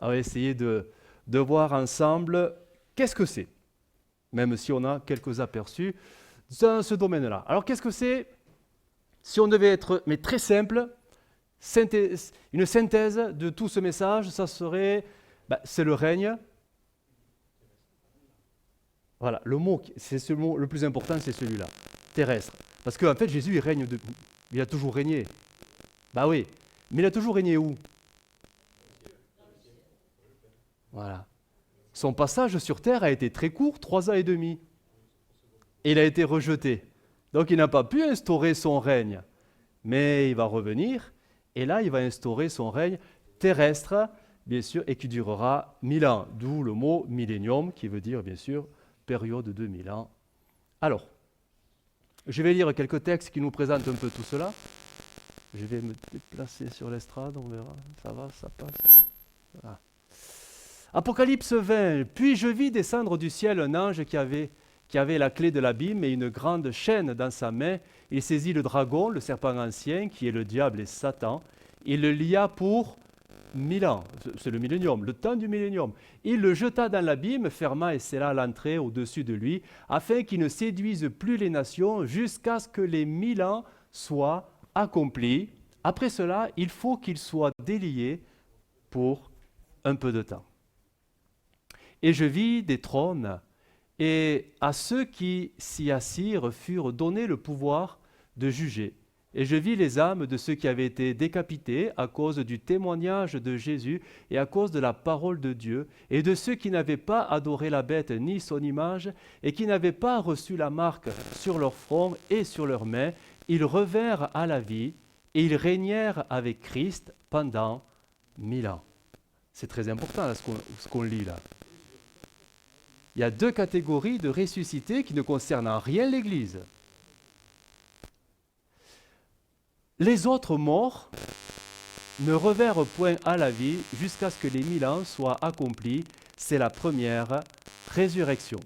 On va essayer de voir ensemble qu'est-ce que c'est, même si on a quelques aperçus dans ce domaine-là. Alors qu'est-ce que c'est? Si on devait être, mais très simple, une synthèse de tout ce message, ça serait, c'est le règne. Voilà, le mot, c'est ce mot le plus important, c'est celui-là, terrestre. Parce qu'en fait, Jésus, il a toujours régné. Bah oui, mais il a toujours régné où? Voilà. Son passage sur terre a été très court, 3 ans et demi. Et il a été rejeté. Donc il n'a pas pu instaurer son règne. Mais il va revenir, et là, il va instaurer son règne terrestre, bien sûr, et qui durera 1000 ans. D'où le mot millénium, qui veut dire, bien sûr, période de 1000 ans. Alors, je vais lire quelques textes qui nous présentent un peu tout cela. Je vais me déplacer sur l'estrade, on verra. Ça va, ça passe. Voilà. Apocalypse 20. Puis je vis descendre du ciel un ange qui avait la clé de l'abîme et une grande chaîne dans sa main. Il saisit le dragon, le serpent ancien, qui est le diable et Satan. Il le lia pour 1000 ans. C'est le millénium, le temps du millénium. Il le jeta dans l'abîme, ferma et scella l'entrée au-dessus de lui, afin qu'il ne séduise plus les nations jusqu'à ce que les 1000 ans soient accomplis. Après cela, il faut qu'il soit délié pour un peu de temps. Et je vis des trônes, et à ceux qui s'y assirent furent donnés le pouvoir de juger. Et je vis les âmes de ceux qui avaient été décapités à cause du témoignage de Jésus et à cause de la parole de Dieu, et de ceux qui n'avaient pas adoré la bête ni son image, et qui n'avaient pas reçu la marque sur leur front et sur leurs mains. Ils revinrent à la vie, et ils régnèrent avec Christ pendant 1000 ans. C'est très important ce qu'on lit là. Il y a 2 catégories de ressuscités qui ne concernent en rien l'Église. Les autres morts ne revinrent point à la vie jusqu'à ce que les 1000 ans soient accomplis. C'est la première résurrection.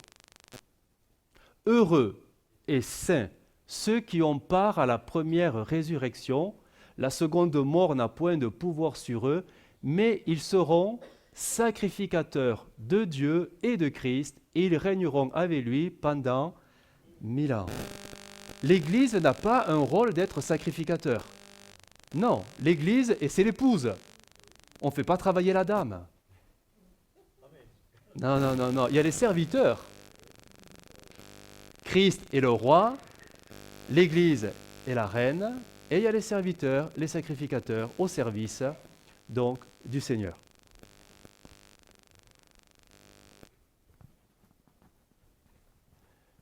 Heureux et saints ceux qui ont part à la première résurrection. La seconde mort n'a point de pouvoir sur eux, mais ils seront sacrificateurs de Dieu et de Christ, et ils régneront avec lui pendant 1000 ans. L'Église n'a pas un rôle d'être sacrificateur. Non, l'Église, et c'est l'épouse. On ne fait pas travailler la dame. Non. Il y a les serviteurs. Christ est le roi, l'Église est la reine, et il y a les serviteurs, les sacrificateurs au service, donc, du Seigneur.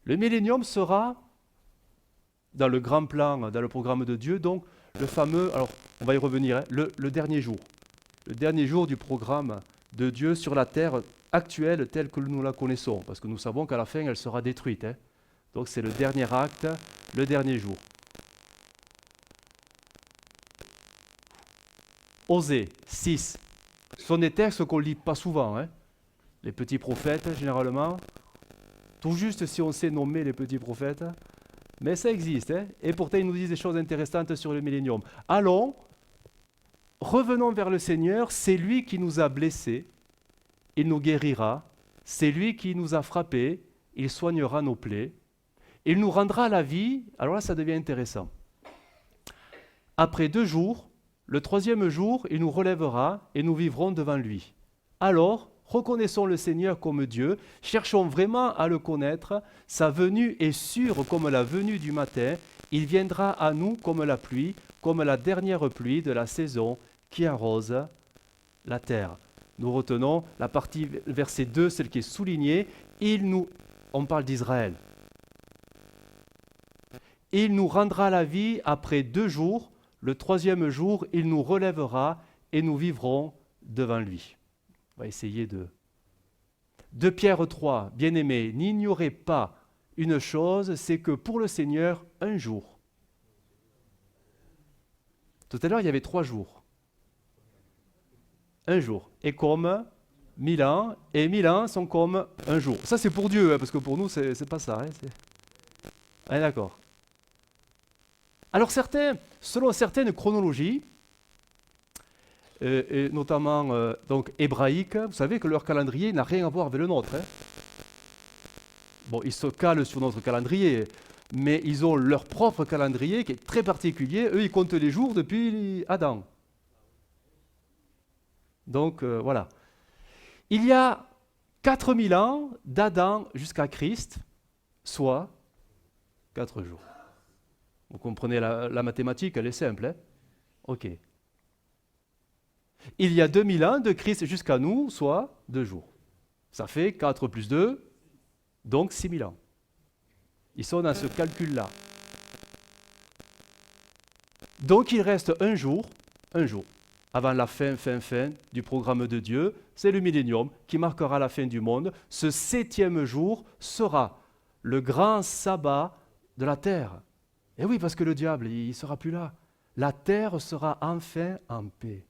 Le millénium sera, dans le grand plan, dans le programme de Dieu, donc le fameux, alors on va y revenir, hein, le dernier jour. Le dernier jour du programme de Dieu sur la terre actuelle telle que nous la connaissons, parce que nous savons qu'à la fin, elle sera détruite. Hein. Donc c'est le dernier acte, le dernier jour. Osée 6. Ce sont des textes qu'on ne lit pas souvent. Hein. Les petits prophètes, généralement. Tout juste si on sait nommer les petits prophètes. Mais ça existe. Hein. Et pourtant, ils nous disent des choses intéressantes sur le millénium. Allons, revenons vers le Seigneur. C'est lui qui nous a blessés. Il nous guérira. C'est lui qui nous a frappés. Il soignera nos plaies. Il nous rendra la vie. Alors là, ça devient intéressant. Après 2 jours, le 3e jour, il nous relèvera et nous vivrons devant lui. Alors, reconnaissons le Seigneur comme Dieu, cherchons vraiment à le connaître. Sa venue est sûre comme la venue du matin. Il viendra à nous comme la pluie, comme la dernière pluie de la saison qui arrose la terre. Nous retenons la partie verset 2, celle qui est soulignée. On parle d'Israël. Il nous rendra la vie après 2 jours. Le 3e jour, il nous relèvera et nous vivrons devant lui. On va essayer de... 2 Pierre 3, bien-aimés, n'ignorez pas une chose, c'est que pour le Seigneur, un jour. Tout à l'heure, il y avait 3 jours. Un jour est comme 1000 ans, et 1000 ans sont comme un jour. Ça, c'est pour Dieu, hein, parce que pour nous, c'est pas ça. Hein, d'accord. Alors selon certaines chronologies, et notamment donc hébraïque, vous savez que leur calendrier n'a rien à voir avec le nôtre. Hein. Bon, ils se calent sur notre calendrier, mais ils ont leur propre calendrier qui est très particulier. Eux, ils comptent les jours depuis Adam. Donc voilà. Il y a 4000 ans d'Adam jusqu'à Christ, soit 4 jours. Vous comprenez la mathématique, elle est simple. Hein? Ok. Il y a 2000 ans de Christ jusqu'à nous, soit 2 jours. Ça fait 4 plus 2, donc 6000 ans. Ils sont dans ce calcul-là. Donc il reste un jour, avant la fin du programme de Dieu, c'est le millénium qui marquera la fin du monde. Ce 7e jour sera le grand sabbat de la terre. Et oui, parce que le diable, il ne sera plus là. La terre sera enfin en paix.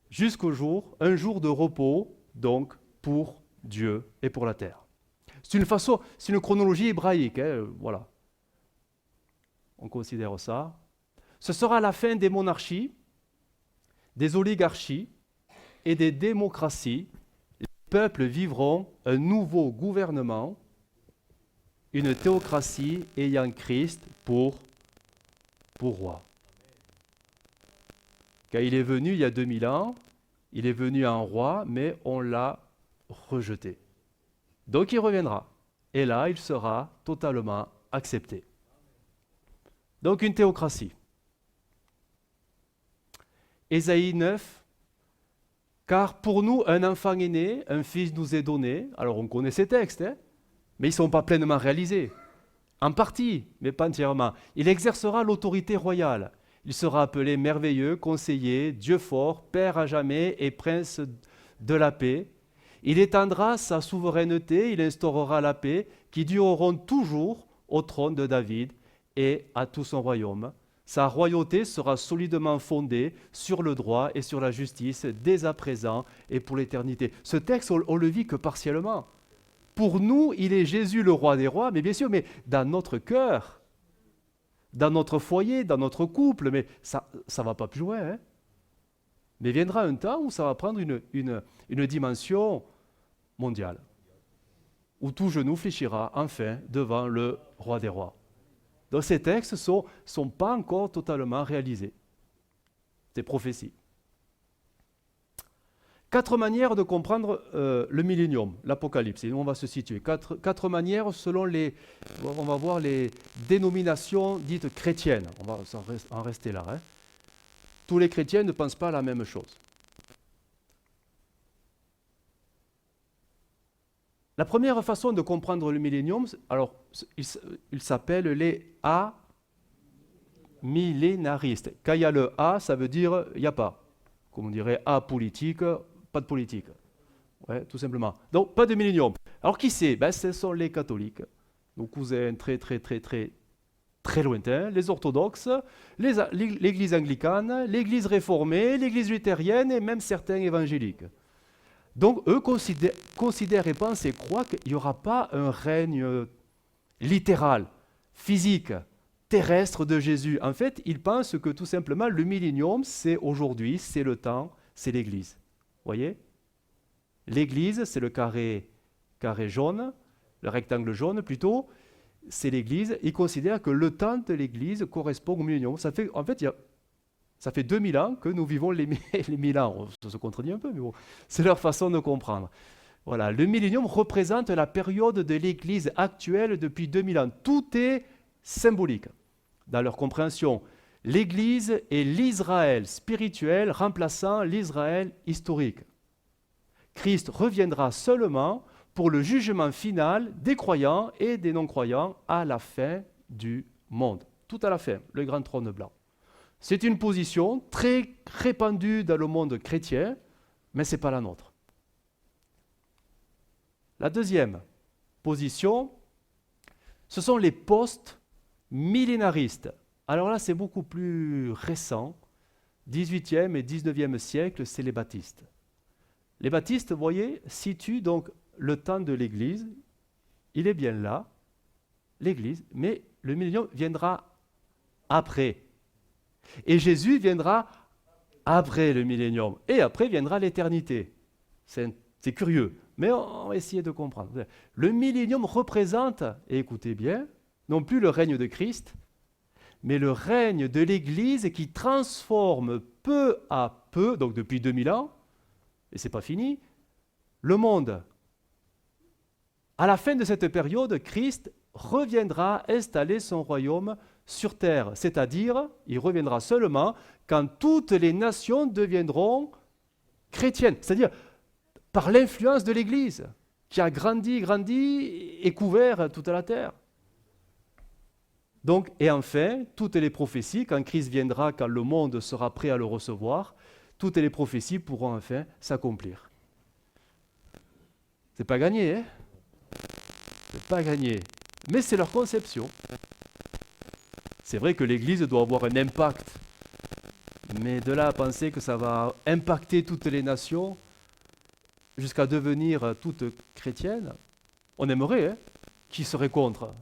Jusqu'au jour, un jour de repos, donc, pour Dieu et pour la terre. C'est une chronologie hébraïque, hein, voilà. On considère ça. Ce sera la fin des monarchies, des oligarchies et des démocraties. Les peuples vivront un nouveau gouvernement, une théocratie ayant Christ pour roi. Quand il est venu il y a 2000 ans, il est venu en roi, mais on l'a rejeté. Donc il reviendra. Et là, il sera totalement accepté. Donc une théocratie. Ésaïe 9, car pour nous un enfant est né, un fils nous est donné. Alors on connaît ces textes, hein, mais ils ne sont pas pleinement réalisés. En partie, mais pas entièrement. Il exercera l'autorité royale. Il sera appelé merveilleux, conseiller, Dieu fort, Père à jamais et prince de la paix. Il étendra sa souveraineté, il instaurera la paix, qui dureront toujours au trône de David et à tout son royaume. Sa royauté sera solidement fondée sur le droit et sur la justice dès à présent et pour l'éternité. Ce texte, on le vit que partiellement. Pour nous, il est Jésus le roi des rois, mais bien sûr, mais dans notre cœur, dans notre foyer, dans notre couple, mais ça ne va pas plus loin. Hein. Mais viendra un temps où ça va prendre une dimension mondiale, où tout genou fléchira enfin devant le roi des rois. Donc ces textes ne sont pas encore totalement réalisés. C'est prophétie. 4 manières de comprendre le millénium, l'Apocalypse. Et nous, on va se situer. 4 manières selon on va voir les dénominations dites chrétiennes. On va en rester là. Hein. Tous les chrétiens ne pensent pas la même chose. La première façon de comprendre le millénium, alors, il s'appelle les amillénaristes. Quand il y a le A, ça veut dire il n'y a pas. Comme on dirait apolitique, pas de politique. Ouais, tout simplement. Donc, pas de millénium. Alors, qui c'est? Ce sont les catholiques, nos cousins très lointains, les orthodoxes, l'église anglicane, l'église réformée, l'église luthérienne et même certains évangéliques. Donc, eux considèrent et pensent et croient qu'il n'y aura pas un règne littéral, physique, terrestre de Jésus. En fait, ils pensent que tout simplement, le millénium, c'est aujourd'hui, c'est le temps, c'est l'Église. Vous voyez? L'Église, c'est le carré jaune, le rectangle jaune plutôt, c'est l'Église. Ils considèrent que le temps de l'Église correspond au millénium. Ça fait 2000 ans que nous vivons les 1000 ans. Ça se contredit un peu, mais bon, c'est leur façon de comprendre. Voilà, le millénium représente la période de l'Église actuelle depuis 2000 ans. Tout est symbolique dans leur compréhension. L'Église est l'Israël spirituel remplaçant l'Israël historique. Christ reviendra seulement pour le jugement final des croyants et des non-croyants à la fin du monde. Tout à la fin, le grand trône blanc. C'est une position très répandue dans le monde chrétien, mais ce n'est pas la nôtre. La deuxième position, ce sont les post-millénaristes. Alors là, c'est beaucoup plus récent. 18e et 19e siècle, c'est les baptistes. Les baptistes, vous voyez, situent donc le temps de l'Église. Il est bien là, l'Église, mais le millénium viendra après. Et Jésus viendra après le millénium. Et après viendra l'éternité. C'est curieux, mais on va essayer de comprendre. Le millénium représente, et écoutez bien, non plus le règne de Christ, mais le règne de l'Église qui transforme peu à peu, donc depuis 2000 ans, et ce n'est pas fini, le monde. À la fin de cette période, Christ reviendra installer son royaume sur terre, c'est-à-dire, il reviendra seulement quand toutes les nations deviendront chrétiennes, c'est-à-dire par l'influence de l'Église, qui a grandi et couvert toute la terre. Donc, et enfin, toutes les prophéties, quand Christ viendra, quand le monde sera prêt à le recevoir, toutes les prophéties pourront enfin s'accomplir. C'est pas gagné, hein? C'est pas gagné. Mais c'est leur conception. C'est vrai que l'Église doit avoir un impact. Mais de là à penser que ça va impacter toutes les nations jusqu'à devenir toutes chrétiennes, on aimerait, hein? Qui serait contre?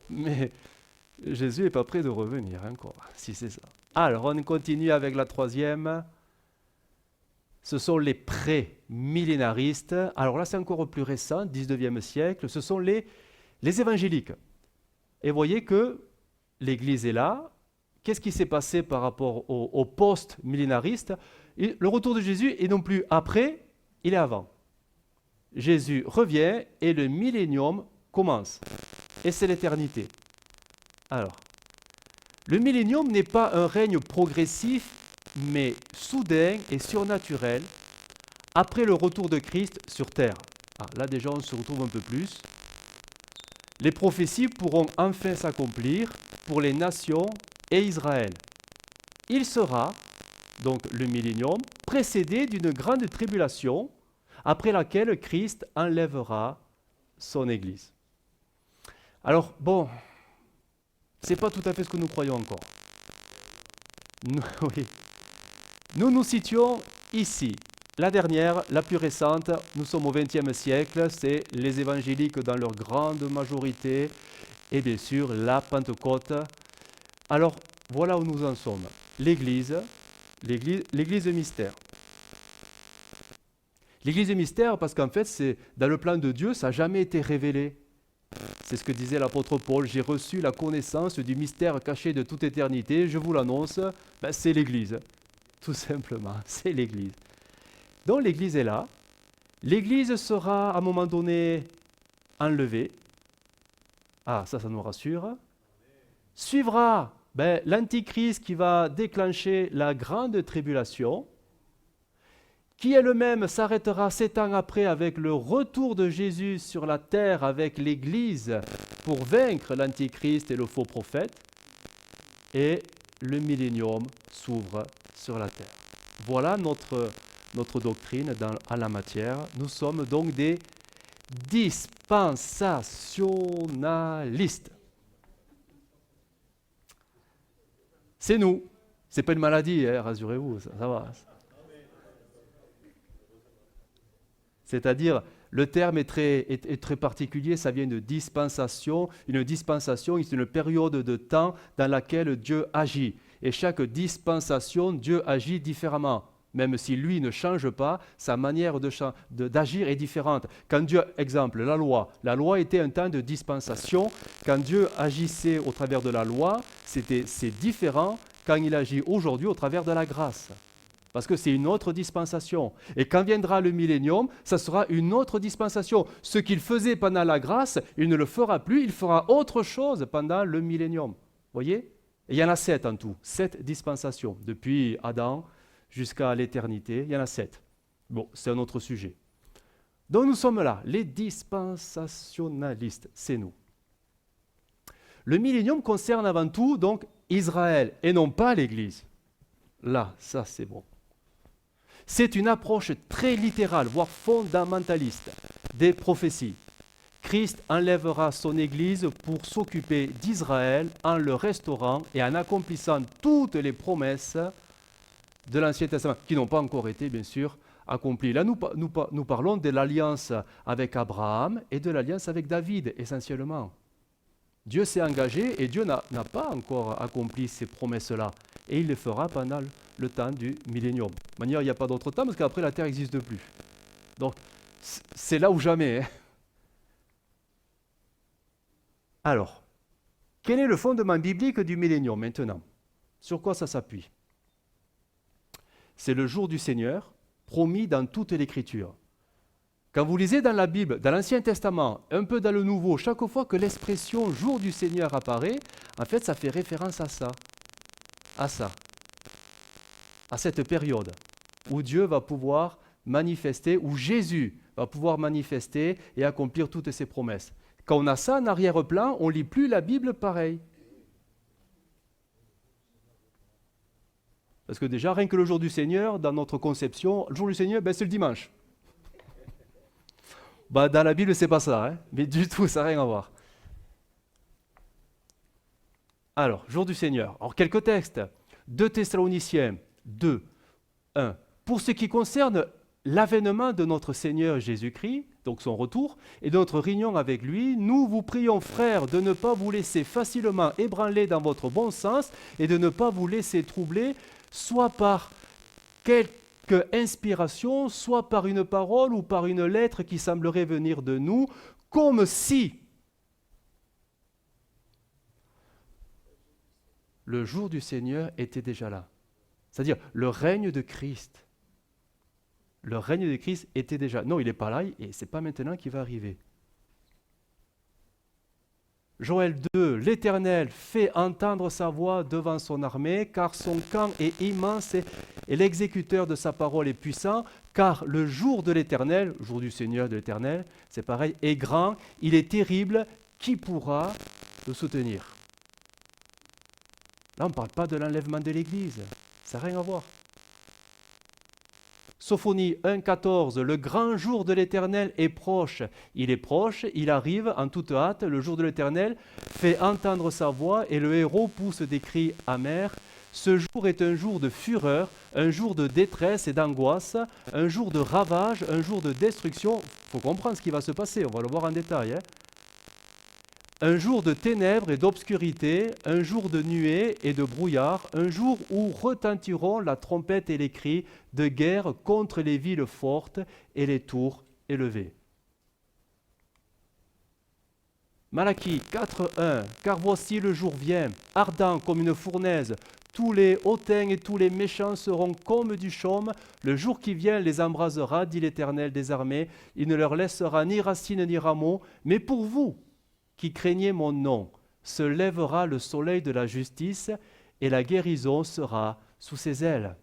Mais Jésus n'est pas prêt de revenir encore, si c'est ça. Alors, on continue avec la troisième. Ce sont les pré-millénaristes. Alors là, c'est encore plus récent, 19e siècle. Ce sont les évangéliques. Et vous voyez que l'Église est là. Qu'est-ce qui s'est passé par rapport aux post-millénaristes? Le retour de Jésus est non plus après, il est avant. Jésus revient et le millénium commence. Et c'est l'éternité. Alors, le millénium n'est pas un règne progressif, mais soudain et surnaturel, après le retour de Christ sur terre. Là déjà on se retrouve un peu plus. Les prophéties pourront enfin s'accomplir pour les nations et Israël. Il sera, donc le millénium, précédé d'une grande tribulation, après laquelle Christ enlèvera son Église. Alors, bon, ce n'est pas tout à fait ce que nous croyons encore. Oui. Nous nous situons ici. La dernière, la plus récente, nous sommes au XXe siècle, c'est les évangéliques dans leur grande majorité, et bien sûr la Pentecôte. Alors, voilà où nous en sommes. L'Église mystère. L'Église mystère, parce qu'en fait, c'est dans le plan de Dieu, ça n'a jamais été révélé. C'est ce que disait l'apôtre Paul, j'ai reçu la connaissance du mystère caché de toute éternité, je vous l'annonce, c'est l'Église. Tout simplement, c'est l'Église. Donc l'Église est là. L'Église sera à un moment donné enlevée. Ça nous rassure. Suivra l'Antichrist qui va déclencher la grande tribulation, qui elle-même s'arrêtera 7 ans après avec le retour de Jésus sur la terre avec l'Église pour vaincre l'Antichrist et le faux prophète. Et le millénium s'ouvre sur la terre. Voilà notre doctrine à la matière. Nous sommes donc des dispensationalistes. C'est nous. C'est pas une maladie, rassurez-vous, ça va. C'est-à-dire, le terme est très particulier, ça vient de dispensation. Une dispensation, c'est une période de temps dans laquelle Dieu agit. Et chaque dispensation, Dieu agit différemment. Même si lui ne change pas, sa manière d'agir est différente. Quand Dieu, exemple, la loi était un temps de dispensation. Quand Dieu agissait au travers de la loi, c'est différent quand il agit aujourd'hui au travers de la grâce. Parce que c'est une autre dispensation. Et quand viendra le millénium, ça sera une autre dispensation. Ce qu'il faisait pendant la grâce, il ne le fera plus, il fera autre chose pendant le millénium. Vous voyez? Et il y en a 7 en tout, 7 dispensations. Depuis Adam jusqu'à l'éternité, il y en a 7. Bon, c'est un autre sujet. Donc nous sommes là, les dispensationalistes, c'est nous. Le millénium concerne avant tout donc Israël et non pas l'Église. Là, ça c'est bon. C'est une approche très littérale, voire fondamentaliste, des prophéties. Christ enlèvera son Église pour s'occuper d'Israël en le restaurant et en accomplissant toutes les promesses de l'Ancien Testament, qui n'ont pas encore été, bien sûr, accomplies. Là, nous parlons de l'alliance avec Abraham et de l'alliance avec David, essentiellement. Dieu s'est engagé et Dieu n'a pas encore accompli ces promesses-là. Et il le fera pendant le temps du millénium. De toute manière, il n'y a pas d'autre temps parce qu'après la Terre n'existe plus. Donc, c'est là ou jamais. Hein. Alors, quel est le fondement biblique du millénium maintenant? Sur quoi ça s'appuie? C'est le jour du Seigneur, promis dans toute l'Écriture. Quand vous lisez dans la Bible, dans l'Ancien Testament, un peu dans le Nouveau, chaque fois que l'expression jour du Seigneur apparaît, en fait, ça fait référence à ça, à cette période où Dieu va pouvoir manifester, où Jésus va pouvoir manifester et accomplir toutes ses promesses. Quand on a ça en arrière-plan, on ne lit plus la Bible pareil. Parce que déjà, rien que le jour du Seigneur, dans notre conception, le jour du Seigneur, c'est le dimanche. Dans la Bible, c'est pas ça, hein, mais du tout, ça n'a rien à voir. Alors, jour du Seigneur. Alors, quelques textes. 2 Thessaloniciens 2, 1. Pour ce qui concerne l'avènement de notre Seigneur Jésus-Christ, donc son retour, et de notre réunion avec lui, nous vous prions, frères, de ne pas vous laisser facilement ébranler dans votre bon sens et de ne pas vous laisser troubler, soit par quelque inspiration, soit par une parole ou par une lettre qui semblerait venir de nous, comme si le jour du Seigneur était déjà là. C'est-à-dire le règne de Christ. Le règne de Christ était déjà... Non, il n'est pas là et ce n'est pas maintenant qu'il va arriver. Joël 2, l'Éternel fait entendre sa voix devant son armée, car son camp est immense et l'exécuteur de sa parole est puissant, car le jour de l'Éternel, jour du Seigneur de l'Éternel, c'est pareil, est grand, il est terrible, qui pourra le soutenir? Là, on ne parle pas de l'enlèvement de l'Église, ça n'a rien à voir. Sophonie 1,14, le grand jour de l'Éternel est proche. Il est proche, il arrive en toute hâte, le jour de l'Éternel fait entendre sa voix et le héros pousse des cris amers. Ce jour est un jour de fureur, un jour de détresse et d'angoisse, un jour de ravage, un jour de destruction. Il faut comprendre ce qui va se passer, on va le voir en détail. Hein. Un jour de ténèbres et d'obscurité, un jour de nuées et de brouillard, un jour où retentiront la trompette et les cris de guerre contre les villes fortes et les tours élevées. Malachie 4.1, car voici le jour vient, ardent comme une fournaise, tous les hautains et tous les méchants seront comme du chaume, le jour qui vient les embrasera, dit l'Éternel des armées, il ne leur laissera ni racines ni rameaux, mais pour vous, qui craignez mon nom, se lèvera le soleil de la justice et la guérison sera sous ses ailes.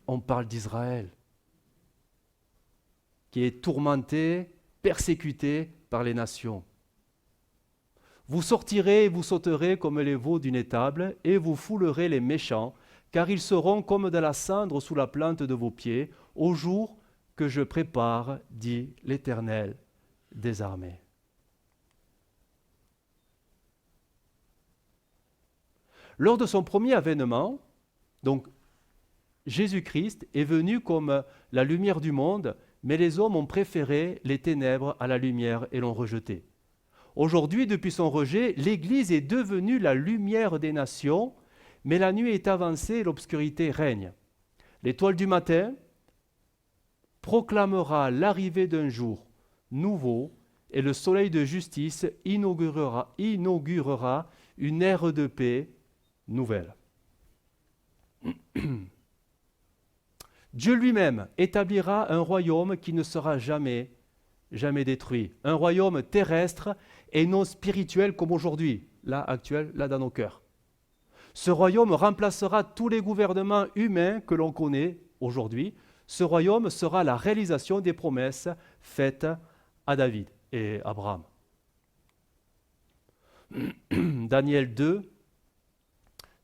On parle d'Israël, qui est tourmenté, persécuté par les nations. Vous sortirez et vous sauterez comme les veaux d'une étable, et vous foulerez les méchants, car ils seront comme de la cendre sous la plante de vos pieds, au jour que je prépare, dit l'Éternel des armées. Lors de son premier avènement, donc Jésus-Christ est venu comme la lumière du monde, mais les hommes ont préféré les ténèbres à la lumière et l'ont rejeté. Aujourd'hui, depuis son rejet, l'Église est devenue la lumière des nations, mais la nuit est avancée et l'obscurité règne. L'étoile du matin proclamera l'arrivée d'un jour nouveau et le soleil de justice inaugurera une ère de paix nouvelle. Dieu lui-même établira un royaume qui ne sera jamais détruit. Un royaume terrestre et non spirituel comme aujourd'hui, là actuel, là dans nos cœurs. Ce royaume remplacera tous les gouvernements humains que l'on connaît aujourd'hui. Ce royaume sera la réalisation des promesses faites à David et Abraham. Daniel 2,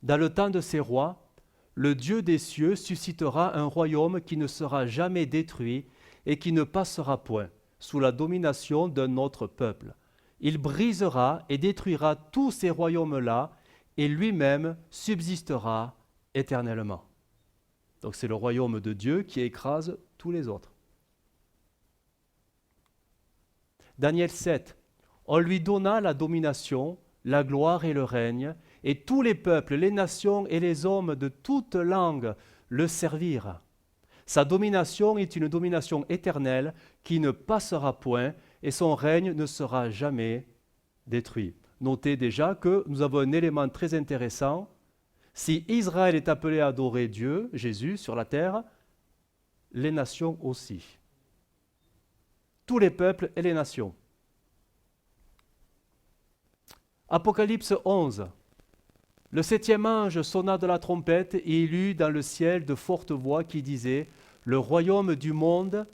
dans le temps de ces rois, le Dieu des cieux suscitera un royaume qui ne sera jamais détruit et qui ne passera point sous la domination d'un autre peuple. Il brisera et détruira tous ces royaumes-là et lui-même subsistera éternellement. Donc c'est le royaume de Dieu qui écrase tous les autres. Daniel 7, on lui donna la domination, la gloire et le règne, et tous les peuples, les nations et les hommes de toute langue le servirent. Sa domination est une domination éternelle qui ne passera point et son règne ne sera jamais détruit. Notez déjà que nous avons un élément très intéressant. Si Israël est appelé à adorer Dieu, Jésus, sur la terre, les nations aussi. Tous les peuples et les nations. Apocalypse 11. Le 7e ange sonna de la trompette et il eut dans le ciel de fortes voix qui disaient « Le royaume du monde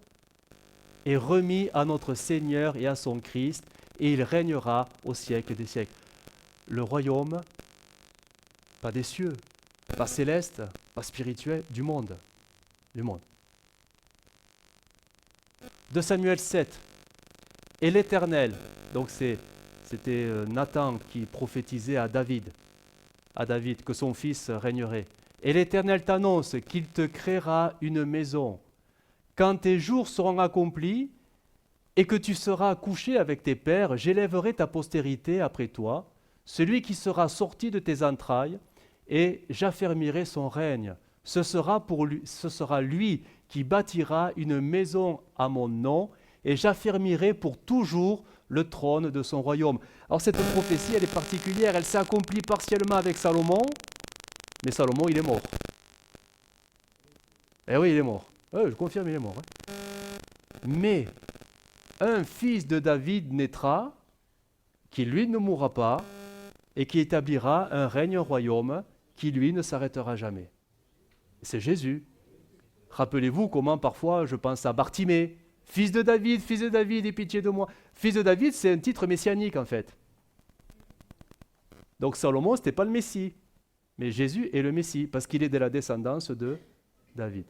est remis à notre Seigneur et à son Christ, et il régnera au siècle des siècles. » Le royaume, pas des cieux, pas céleste, pas spirituel, du monde. Du monde. 2 Samuel 7. Et l'Éternel, donc c'était Nathan qui prophétisait à David que son fils régnerait. Et l'Éternel t'annonce qu'il te créera une maison. Quand tes jours seront accomplis et que tu seras couché avec tes pères, j'élèverai ta postérité après toi, celui qui sera sorti de tes entrailles, et j'affermirai son règne. Ce sera lui qui bâtira une maison à mon nom, et j'affermirai pour toujours le trône de son royaume. Alors cette prophétie, elle est particulière, elle s'est accomplie partiellement avec Salomon, mais Salomon, il est mort. Eh oui, il est mort. Je confirme, il est mort. Mais un fils de David naîtra, qui lui ne mourra pas, et qui établira un règne, un royaume, qui lui ne s'arrêtera jamais. C'est Jésus. Rappelez-vous comment parfois je pense à Bartimée, fils de David, aie pitié de moi. Fils de David, c'est un titre messianique en fait. Donc Salomon, ce n'était pas le Messie, mais Jésus est le Messie, parce qu'il est de la descendance de David.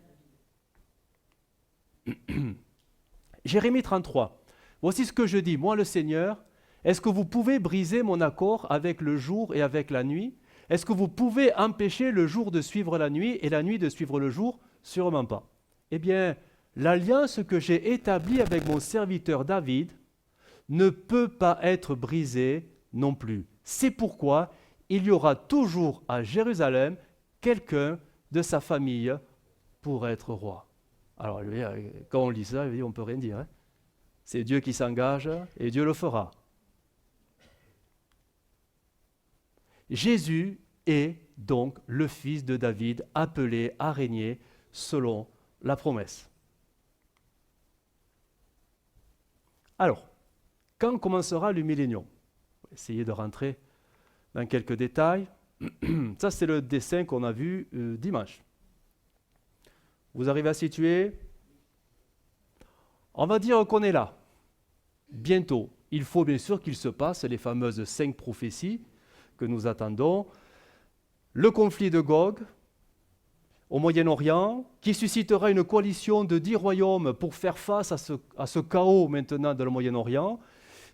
Jérémie 33. Voici ce que je dis, moi le Seigneur, est-ce que vous pouvez briser mon accord avec le jour et avec la nuit? Est-ce que vous pouvez empêcher le jour de suivre la nuit et la nuit de suivre le jour? Sûrement pas. Eh bien, l'alliance que j'ai établie avec mon serviteur David ne peut pas être brisée non plus. C'est pourquoi il y aura toujours à Jérusalem quelqu'un de sa famille pour être roi. Alors, quand on lit ça, on ne peut rien dire. C'est Dieu qui s'engage et Dieu le fera. Jésus est donc le fils de David appelé à régner selon la promesse. Alors, quand commencera le millénium? On va essayer de rentrer dans quelques détails. Ça, c'est le dessin qu'on a vu dimanche. Vous arrivez à situer? On va dire qu'on est là. Bientôt. Il faut bien sûr qu'il se passe les fameuses 5 prophéties que nous attendons. Le conflit de Gog au Moyen-Orient, qui suscitera une coalition de 10 royaumes pour faire face à ce chaos maintenant dans le Moyen-Orient.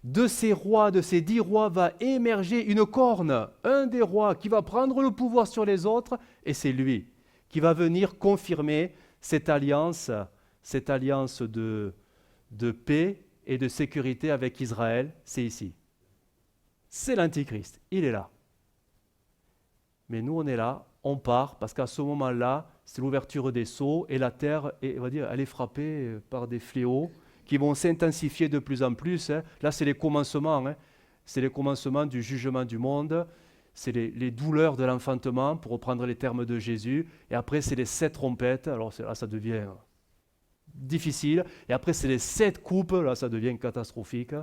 De ces rois, de ces 10 rois, va émerger une corne, un des rois qui va prendre le pouvoir sur les autres, et c'est lui qui va venir confirmer cette alliance de paix et de sécurité avec Israël, c'est ici. C'est l'Antichrist, il est là. Mais nous, on est là, on part, parce qu'à ce moment-là, c'est l'ouverture des sceaux, et la terre, elle est frappée par des fléaux qui vont s'intensifier de plus en plus. Là, c'est les commencements. C'est les commencements du jugement du monde. C'est les douleurs de l'enfantement, pour reprendre les termes de Jésus. Et après, c'est les 7 trompettes. Alors là, ça devient difficile. Et après, c'est les 7 coupes. Là, ça devient catastrophique.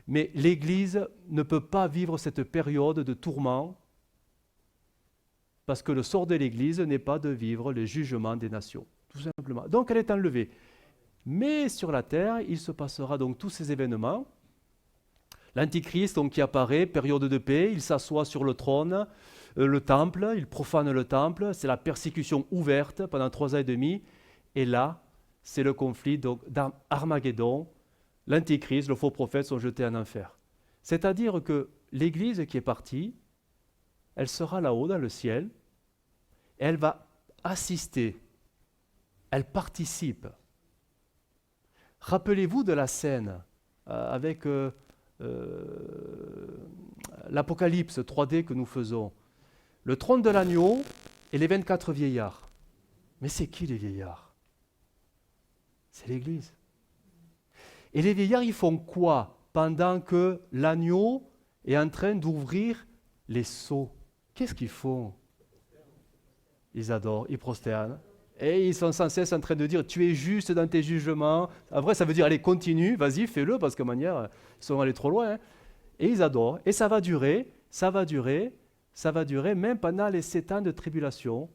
Mais l'Église ne peut pas vivre cette période de tourment, parce que le sort de l'Église n'est pas de vivre les jugements des nations, tout simplement. Donc elle est enlevée. Mais sur la terre, il se passera donc tous ces événements. L'Antichrist donc, qui apparaît, période de paix, il s'assoit sur le trône, le temple, il profane le temple, c'est la persécution ouverte pendant 3 ans et demi. Et là, c'est le conflit d'Armageddon. L'Antichrist, le faux prophète sont jetés en enfer. C'est-à-dire que l'Église qui est partie, elle sera là-haut dans le ciel, et elle va assister, elle participe. Rappelez-vous de la scène avec l'Apocalypse 3D que nous faisons. le trône de l'agneau et les 24 vieillards. Mais c'est qui les vieillards? C'est l'Église. Et les vieillards, ils font quoi pendant que l'agneau est en train d'ouvrir les sceaux? Qu'est-ce qu'ils font? Ils adorent, ils prosternent. Et ils sont sans cesse en train de dire, tu es juste dans tes jugements. En vrai, ça veut dire, allez, continue, vas-y, fais-le, parce que manière, ils sont allés trop loin. Hein. Et ils adorent. Et ça va durer, même pendant les 7 ans de tribulation,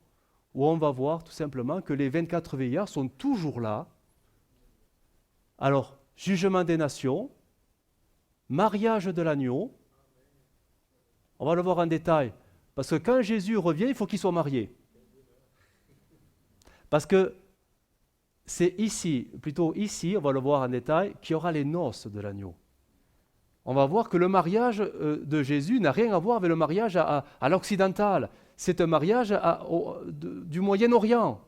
où on va voir tout simplement que les 24 vieillards sont toujours là. Alors, jugement des nations, mariage de l'agneau, on va le voir en détail, parce que quand Jésus revient, il faut qu'il soit marié. Parce que c'est ici, on va le voir en détail, qu'il y aura les noces de l'agneau. On va voir que le mariage de Jésus n'a rien à voir avec le mariage à l'occidental. C'est un mariage du Moyen-Orient,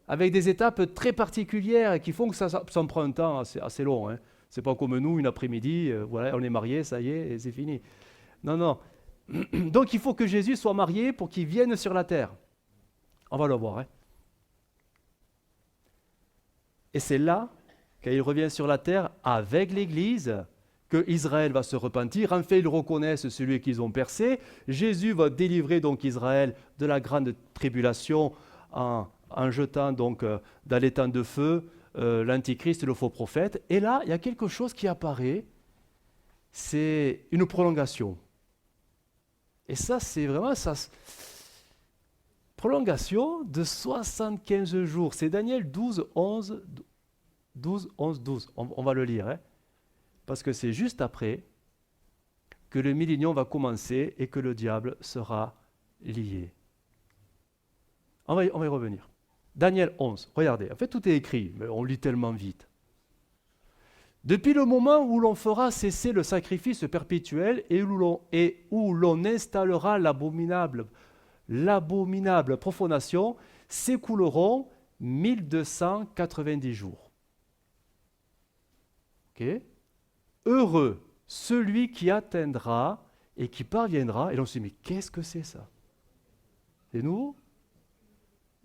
avec des étapes très particulières qui font que ça prend un temps assez long. Hein. Ce n'est pas comme nous, une après-midi, voilà, on est mariés, ça y est, et c'est fini. Non, non. Donc il faut que Jésus soit marié pour qu'il vienne sur la terre. On va le voir. Hein. Et c'est là, quand il revient sur la terre avec l'Église, que Israël va se repentir. En fait, ils reconnaissent celui qu'ils ont percé. Jésus va délivrer donc Israël de la grande tribulation en jetant donc dans les temps de feu l'Antichrist et le faux prophète. Et là, il y a quelque chose qui apparaît, c'est une prolongation. Et ça, c'est vraiment ça. Prolongation de 75 jours. C'est Daniel 12, 11, 12. On va le lire, hein, parce que c'est juste après que le millénium va commencer et que le diable sera lié. On va y revenir. Daniel 11, regardez. En fait, tout est écrit, mais on lit tellement vite. Depuis le moment où l'on fera cesser le sacrifice perpétuel et où l'on installera l'abominable profanation, s'écouleront 1290 jours. Okay. Heureux celui qui atteindra et qui parviendra. Et là on se dit, mais qu'est-ce que c'est ça? C'est nouveau?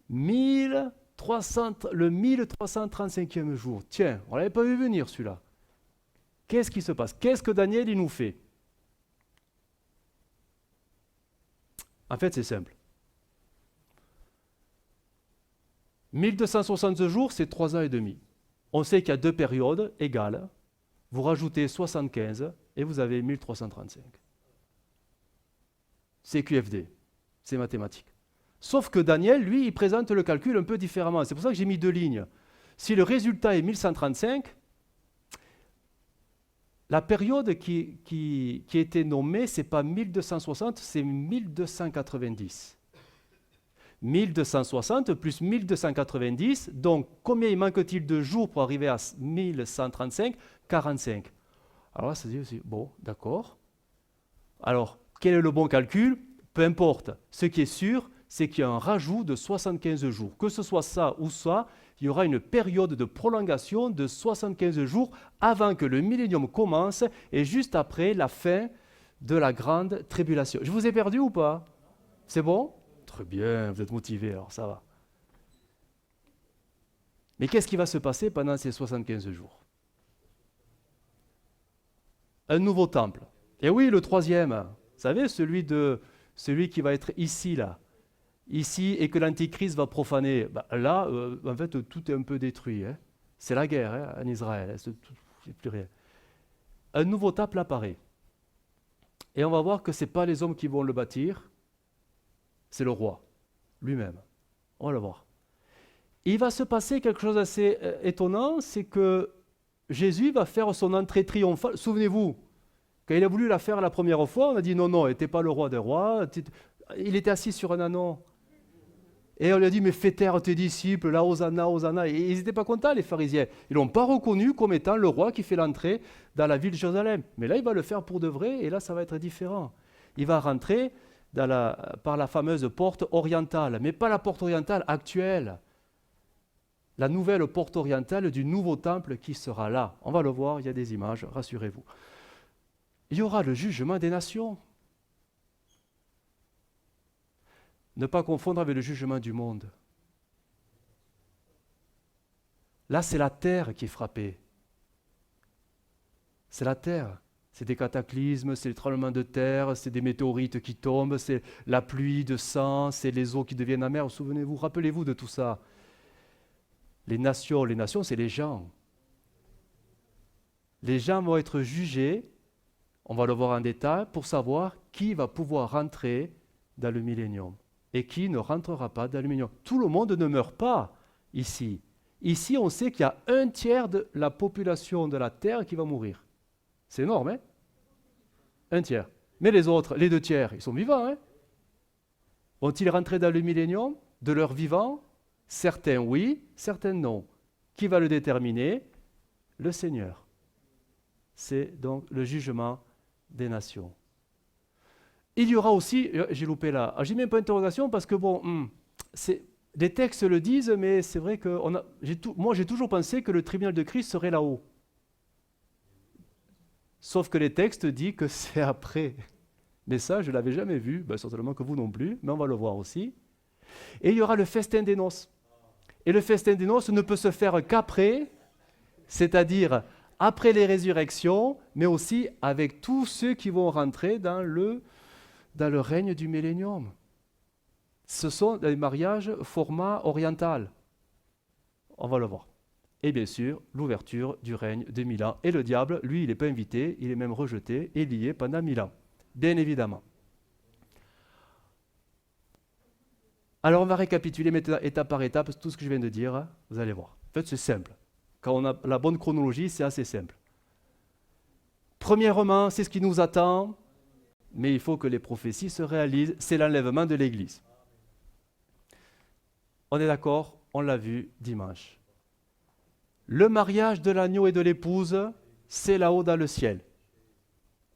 Le 1335e jour. Tiens, on ne l'avait pas vu venir celui-là. Qu'est-ce qui se passe? Qu'est-ce que Daniel il nous fait? En fait, c'est simple. 1260 jours, c'est 3 ans et demi. On sait qu'il y a 2 périodes égales. Vous rajoutez 75 et vous avez 1335. C'est QFD, c'est mathématique. Sauf que Daniel, lui, il présente le calcul un peu différemment. C'est pour ça que j'ai mis 2 lignes. Si le résultat est 1135, la période qui a été nommée, ce n'est pas 1260, c'est 1290. 1260 plus 1290, donc combien il manque-t-il de jours pour arriver à 1135? 45. Alors là, ça se dit aussi, bon, d'accord. Alors, quel est le bon calcul? Peu importe. Ce qui est sûr, c'est qu'il y a un rajout de 75 jours. Que ce soit ça ou ça, il y aura une période de prolongation de 75 jours avant que le millénium commence et juste après la fin de la grande tribulation. Je vous ai perdu ou pas? C'est bon? Très bien, vous êtes motivés, alors ça va. Mais qu'est-ce qui va se passer pendant ces 75 jours? Un nouveau temple. Et oui, le 3e, vous savez, celui qui va être ici, là. Ici, et que l'Antichrist va profaner. Ben, là, en fait, tout est un peu détruit. Hein. C'est la guerre hein, en Israël. Il n'y a plus rien. Un nouveau temple apparaît. Et on va voir que ce n'est pas les hommes qui vont le bâtir, c'est le roi lui-même. On va le voir. Il va se passer quelque chose d'assez étonnant, c'est que Jésus va faire son entrée triomphale. Souvenez-vous, quand il a voulu la faire la première fois, on a dit non, il n'était pas le roi des rois, il était assis sur un ânon. Et on lui a dit, mais fais taire tes disciples, là, Hosanna, Hosanna. Et ils n'étaient pas contents, les pharisiens. Ils ne l'ont pas reconnu comme étant le roi qui fait l'entrée dans la ville de Jérusalem. Mais là, il va le faire pour de vrai, et là, ça va être différent. Il va rentrer par la fameuse porte orientale, mais pas la porte orientale actuelle. La nouvelle porte orientale du nouveau temple qui sera là. On va le voir, il y a des images, rassurez-vous. Il y aura le jugement des nations. Ne pas confondre avec le jugement du monde. Là, c'est la terre qui est frappée. C'est la terre. C'est des cataclysmes, c'est les tremblements de terre, c'est des météorites qui tombent, c'est la pluie de sang, c'est les eaux qui deviennent amères. Souvenez-vous, rappelez-vous de tout ça. Les nations, c'est les gens. Les gens vont être jugés, on va le voir en détail, pour savoir qui va pouvoir rentrer dans le millénium et qui ne rentrera pas dans le millénium. Tout le monde ne meurt pas ici. Ici, on sait qu'il y a 1/3 de la population de la Terre qui va mourir. C'est énorme, hein? 1/3. Mais les autres, les 2/3, ils sont vivants, hein? Vont-ils rentrer dans le millénium de leur vivant? Certains oui, certains non. Qui va le déterminer? Le Seigneur. C'est donc le jugement des nations. Il y aura aussi, j'ai loupé là, j'ai mis un point d'interrogation parce que les textes le disent, mais c'est vrai que moi j'ai toujours pensé que le tribunal de Christ serait là-haut. Sauf que les textes disent que c'est après. Mais ça, je ne l'avais jamais vu, certainement que vous non plus, mais on va le voir aussi. Et il y aura le festin des noces. Et le festin des noces ne peut se faire qu'après, c'est-à-dire après les résurrections, mais aussi avec tous ceux qui vont rentrer dans le règne du millénium. Ce sont des mariages format oriental. On va le voir. Et bien sûr, l'ouverture du règne de 1000 ans. Et le diable, lui, il n'est pas invité, il est même rejeté et lié pendant 1000 ans. Bien évidemment. Alors on va récapituler maintenant étape par étape tout ce que je viens de dire, vous allez voir. En fait, c'est simple. Quand on a la bonne chronologie, c'est assez simple. Premièrement, c'est ce qui nous attend, mais il faut que les prophéties se réalisent, c'est l'enlèvement de l'Église. On est d'accord, on l'a vu dimanche. Le mariage de l'agneau et de l'épouse, c'est là-haut dans le ciel.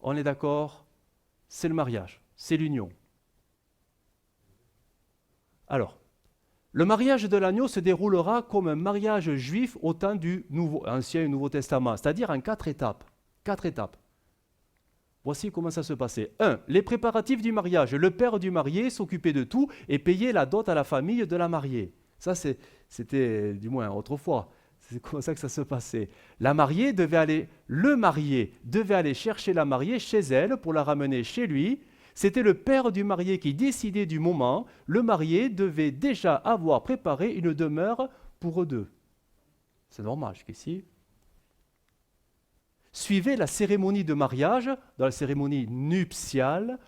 On est d'accord, c'est le mariage, c'est l'union. Alors, le mariage de l'agneau se déroulera comme un mariage juif au temps du Ancien et Nouveau Testament, c'est-à-dire en 4 étapes. 4 étapes. Voici comment ça se passait. 1. Les préparatifs du mariage. Le père du marié s'occupait de tout et payait la dot à la famille de la mariée. Ça, c'était du moins autrefois. C'est comme ça que ça se passait. Le marié devait aller chercher la mariée chez elle pour la ramener chez lui. C'était le père du marié qui décidait du moment. Le marié devait déjà avoir préparé une demeure pour eux deux. C'est normal jusqu'ici. Suivait la cérémonie de mariage, dans la cérémonie nuptiale,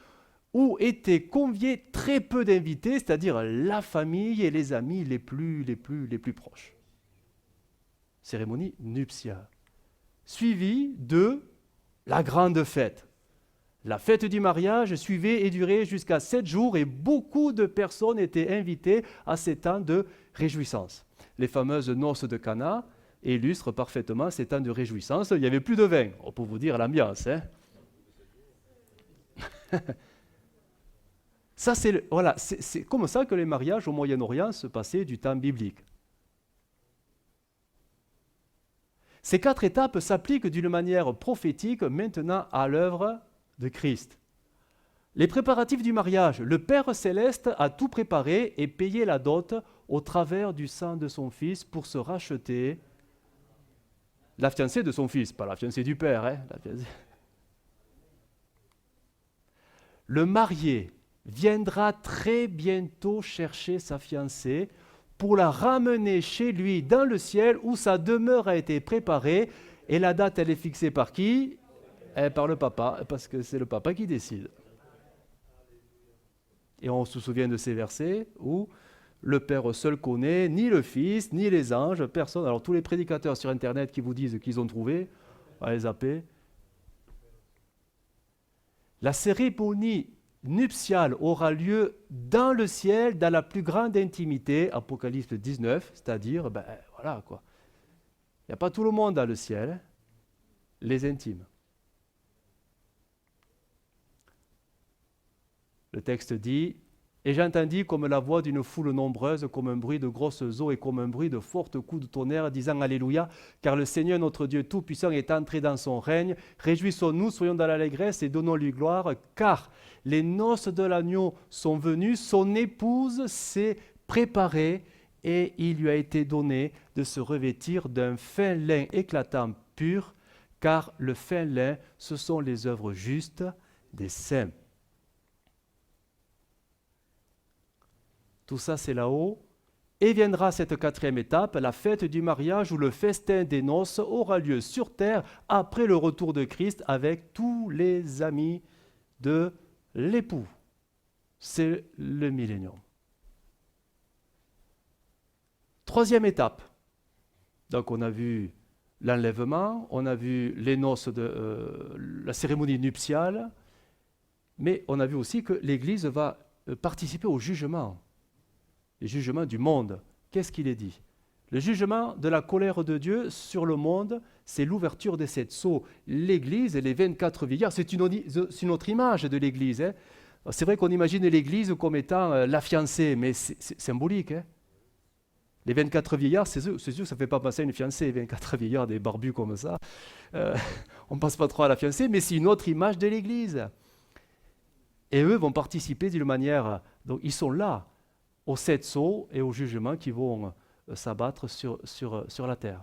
où étaient conviés très peu d'invités, c'est-à-dire la famille et les amis les plus proches. Cérémonie nuptiale. Suivie de la grande fête. La fête du mariage suivait et durait jusqu'à 7 jours et beaucoup de personnes étaient invitées à ces temps de réjouissance. Les fameuses noces de Cana illustrent parfaitement ces temps de réjouissance. Il n'y avait plus de vin, on peut vous dire l'ambiance. Hein. Ça, c'est comme ça que les mariages au Moyen-Orient se passaient du temps biblique. Ces 4 étapes s'appliquent d'une manière prophétique maintenant à l'œuvre de Christ. Les préparatifs du mariage, le Père céleste a tout préparé et payé la dot au travers du sang de son Fils pour se racheter la fiancée de son Fils, pas la fiancée du Père. Hein, Le marié viendra très bientôt chercher sa fiancée pour la ramener chez lui dans le ciel où sa demeure a été préparée. Et la date, elle est fixée par qui? Par le papa, parce que c'est le papa qui décide. Et on se souvient de ces versets où le Père seul connaît, ni le Fils, ni les anges, personne. Alors tous les prédicateurs sur Internet qui vous disent qu'ils ont trouvé, on va les zapper. La cérémonie nuptiale aura lieu dans le ciel, dans la plus grande intimité, Apocalypse 19, c'est-à-dire, voilà quoi. Il n'y a pas tout le monde dans le ciel, hein, les intimes. Le texte dit, Et j'entendis comme la voix d'une foule nombreuse, comme un bruit de grosses eaux et comme un bruit de fortes coups de tonnerre, disant Alléluia, car le Seigneur notre Dieu Tout-Puissant est entré dans son règne. Réjouissons-nous, soyons dans l'allégresse et donnons-lui gloire, car les noces de l'agneau sont venues, son épouse s'est préparée et il lui a été donné de se revêtir d'un fin lin éclatant pur, car le fin lin, ce sont les œuvres justes des saints. Tout ça, c'est là-haut. Et viendra cette quatrième étape, la fête du mariage où le festin des noces aura lieu sur terre après le retour de Christ avec tous les amis de l'époux. C'est le millénium. Troisième étape. Donc on a vu l'enlèvement, on a vu les noces la cérémonie nuptiale, mais on a vu aussi que l'Église va participer au jugement. Le jugement du monde. Qu'est-ce qu'il est dit? Le jugement de la colère de Dieu sur le monde, c'est l'ouverture des 7 sceaux. L'Église et les 24 vieillards, c'est une autre image de l'Église. Hein. C'est vrai qu'on imagine l'Église comme étant la fiancée, mais c'est symbolique. Hein. Les 24 vieillards, c'est sûr que ça ne fait pas passer à une fiancée, 24 vieillards, des barbus comme ça. On ne passe pas trop à la fiancée, mais c'est une autre image de l'Église. Et eux vont participer d'une manière... Donc ils sont là, aux 7 sceaux et aux jugements qui vont s'abattre sur la terre.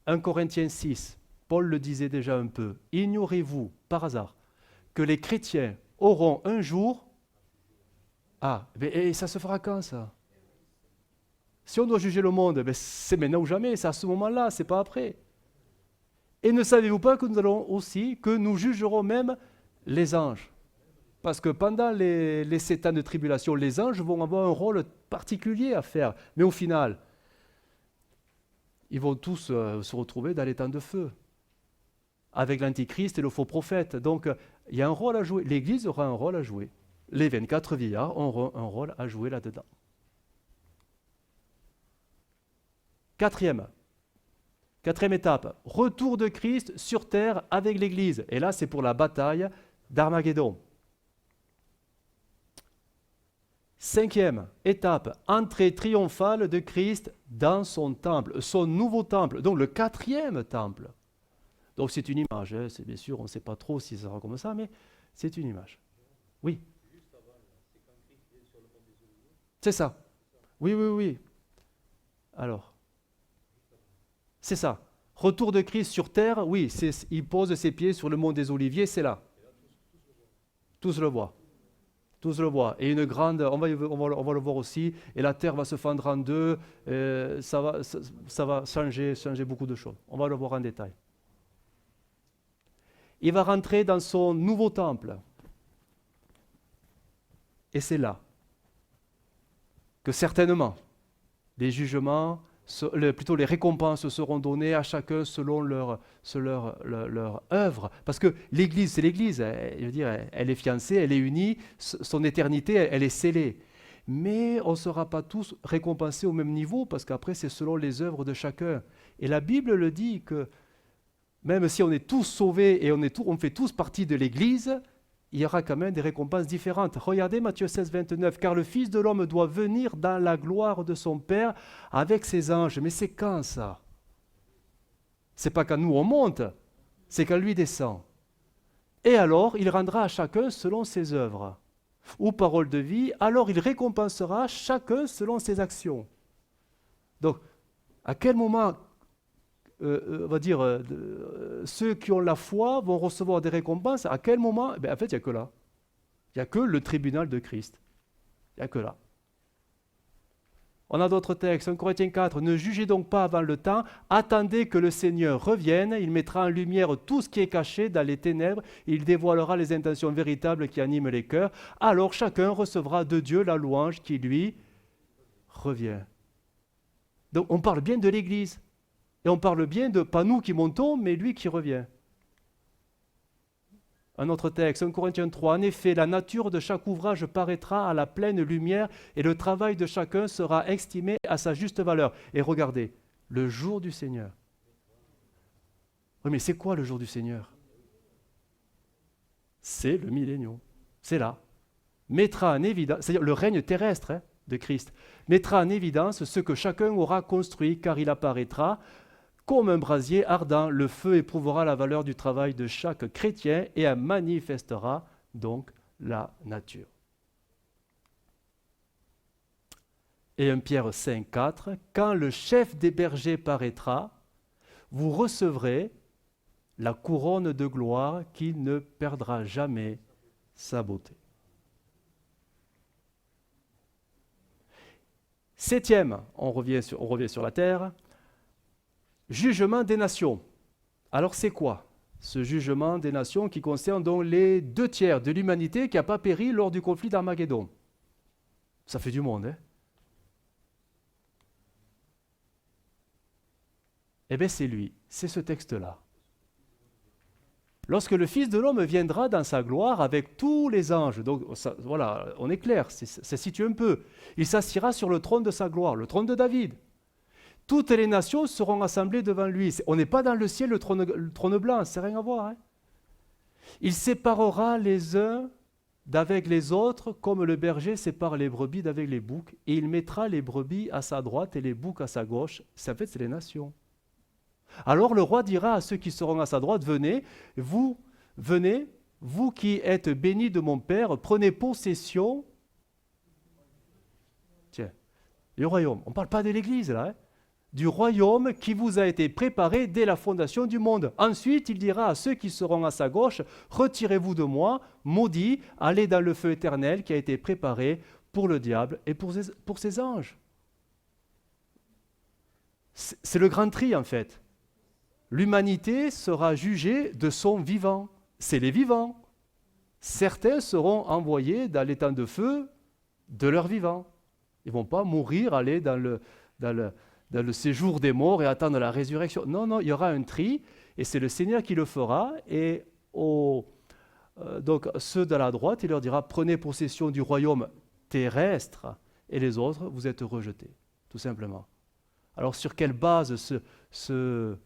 1 Corinthiens 6, Paul le disait déjà un peu. Ignorez-vous, par hasard, que les chrétiens auront un jour... Ah, et ça se fera quand ça? Si on doit juger le monde, c'est maintenant ou jamais, c'est à ce moment-là, c'est pas après. Et ne savez-vous pas que nous allons aussi, que nous jugerons même les anges? Parce que pendant les 7 ans de tribulation, les anges vont avoir un rôle particulier à faire. Mais au final, ils vont tous se retrouver dans les temps de feu, avec l'Antichrist et le faux prophète. Donc, il y a un rôle à jouer. L'Église aura un rôle à jouer. Les 24 vieillards auront un rôle à jouer là-dedans. Quatrième étape, retour de Christ sur terre avec l'Église. Et là, c'est pour la bataille d'Armageddon. 5e étape, entrée triomphale de Christ dans son temple, son nouveau temple, donc le 4e temple. Donc c'est une image, hein, c'est bien sûr, on ne sait pas trop si ça sera comme ça, mais c'est une image. Oui. C'est ça. Oui. Alors, c'est ça. Retour de Christ sur terre, oui, il pose ses pieds sur le mont des Oliviers, c'est là. Tous le voient. Tous le voient. Et une grande, on va le voir aussi, et la terre va se fendre en deux, ça va changer beaucoup de choses. On va le voir en détail. Il va rentrer dans son nouveau temple. Et c'est là que certainement les jugements, plutôt les récompenses seront données à chacun selon leur œuvre. Parce que l'Église, c'est l'Église. Je veux dire, elle est fiancée, elle est unie, son éternité, elle est scellée. Mais on ne sera pas tous récompensés au même niveau, parce qu'après, c'est selon les œuvres de chacun. Et la Bible le dit que même si on est tous sauvés et on fait tous partie de l'Église, il y aura quand même des récompenses différentes. Regardez Matthieu 16, 29. « Car le Fils de l'homme doit venir dans la gloire de son Père avec ses anges. » Mais c'est quand ça? C'est pas quand nous on monte, c'est quand lui descend. Et alors, il rendra à chacun selon ses œuvres. Ou parole de vie, alors il récompensera chacun selon ses actions. Donc, à quel moment on va dire, ceux qui ont la foi vont recevoir des récompenses? À quel moment? En fait, il n'y a que là. Il n'y a que le tribunal de Christ. Il n'y a que là. On a d'autres textes. 1 Corinthiens 4. Ne jugez donc pas avant le temps. Attendez que le Seigneur revienne. Il mettra en lumière tout ce qui est caché dans les ténèbres. Il dévoilera les intentions véritables qui animent les cœurs. Alors chacun recevra de Dieu la louange qui lui revient. Donc on parle bien de l'Église. Et on parle bien de, pas nous qui montons, mais lui qui revient. Un autre texte, 1 Corinthiens 3. En effet, la nature de chaque ouvrage paraîtra à la pleine lumière et le travail de chacun sera estimé à sa juste valeur. Et regardez, le jour du Seigneur. Oui, mais c'est quoi le jour du Seigneur? C'est le millénium. C'est là. mettra en évidence, c'est-à-dire le règne terrestre de Christ, mettra en évidence ce que chacun aura construit, car il apparaîtra comme un brasier ardent. Le feu éprouvera la valeur du travail de chaque chrétien et en manifestera donc la nature. Et 1 Pierre 5, 4, quand le chef des bergers paraîtra, vous recevrez la couronne de gloire qui ne perdra jamais sa beauté. Septième, on revient sur la terre, jugement des nations. Alors c'est quoi ce jugement des nations qui concerne donc les 2/3 de l'humanité qui n'a pas péri lors du conflit d'Armageddon? Ça fait du monde, hein? Eh bien c'est lui, c'est ce texte-là. Lorsque le Fils de l'homme viendra dans sa gloire avec tous les anges, donc ça, voilà, on est clair, ça situe un peu. Il s'assiera sur le trône de sa gloire, le trône de David. Toutes les nations seront assemblées devant lui. On n'est pas dans le ciel, le trône blanc, c'est rien à voir. Hein. Il séparera les uns d'avec les autres, comme le berger sépare les brebis d'avec les boucs, et il mettra les brebis à sa droite et les boucs à sa gauche. En fait, c'est les nations. Alors le roi dira à ceux qui seront à sa droite, venez, vous qui êtes bénis de mon Père, prenez possession du royaume. On ne parle pas de l'Église là, hein, du royaume qui vous a été préparé dès la fondation du monde. Ensuite, il dira à ceux qui seront à sa gauche, retirez-vous de moi, maudits, allez dans le feu éternel qui a été préparé pour le diable et pour ses anges. C'est le grand tri en fait. L'humanité sera jugée de son vivant. C'est les vivants. Certains seront envoyés dans l'étang de feu de leur vivant. Ils ne vont pas mourir, aller dans le séjour des morts et attendre la résurrection. Non, non, il y aura un tri, et c'est le Seigneur qui le fera. Et donc ceux de la droite, il leur dira, prenez possession du royaume terrestre, et les autres, vous êtes rejetés, tout simplement. Alors sur quelle base ce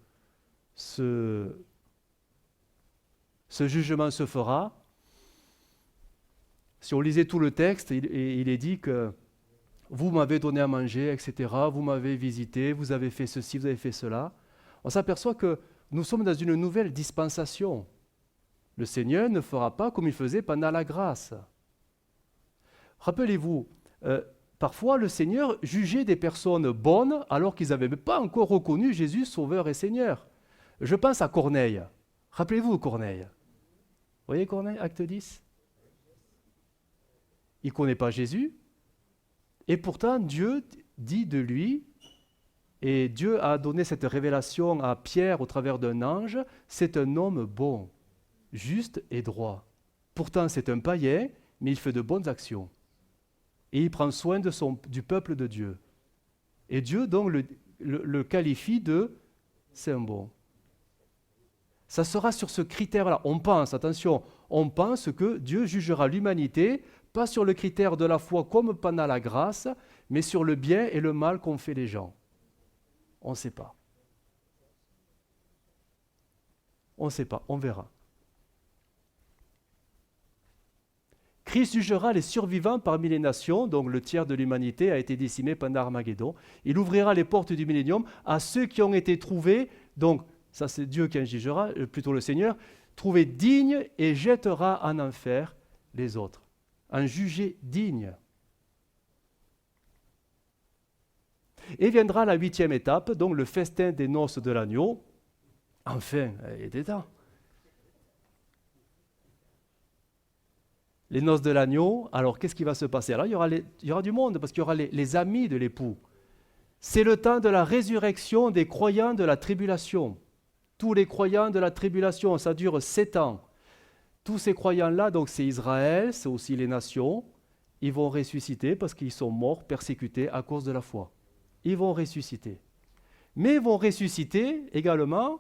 jugement se fera? Si on lisait tout le texte, il est dit que vous m'avez donné à manger, etc., vous m'avez visité, vous avez fait ceci, vous avez fait cela. On s'aperçoit que nous sommes dans une nouvelle dispensation. Le Seigneur ne fera pas comme il faisait pendant la grâce. Rappelez-vous, parfois le Seigneur jugeait des personnes bonnes alors qu'ils n'avaient pas encore reconnu Jésus Sauveur et Seigneur. Je pense à Corneille. Rappelez-vous Corneille. Vous voyez Corneille, acte 10? Il ne connaît pas Jésus. Et pourtant, Dieu dit de lui, et Dieu a donné cette révélation à Pierre au travers d'un ange, c'est un homme bon, juste et droit. Pourtant, c'est un païen, mais il fait de bonnes actions. Et il prend soin du peuple de Dieu. Et Dieu donc le qualifie de c'est un bon. Ça sera sur ce critère-là. On pense, attention, on pense que Dieu jugera l'humanité, pas sur le critère de la foi comme pendant la grâce, mais sur le bien et le mal qu'ont fait les gens. On ne sait pas. On ne sait pas, on verra. Christ jugera les survivants parmi les nations, donc le tiers de l'humanité a été décimé pendant Armageddon. Il ouvrira les portes du millénium à ceux qui ont été trouvés, donc ça c'est Dieu qui en jugera, plutôt le Seigneur, trouvés dignes et jettera en enfer les autres. En jugé digne. Et viendra la 8e étape, donc le festin des noces de l'agneau. Enfin, il était temps. Les noces de l'agneau, alors qu'est-ce qui va se passer? Alors il y aura du monde, parce qu'il y aura les amis de l'époux. C'est le temps de la résurrection des croyants de la tribulation. Tous les croyants de la tribulation, ça dure 7 ans. Tous ces croyants-là, donc c'est Israël, c'est aussi les nations, ils vont ressusciter parce qu'ils sont morts, persécutés à cause de la foi. Ils vont ressusciter. Mais ils vont ressusciter également,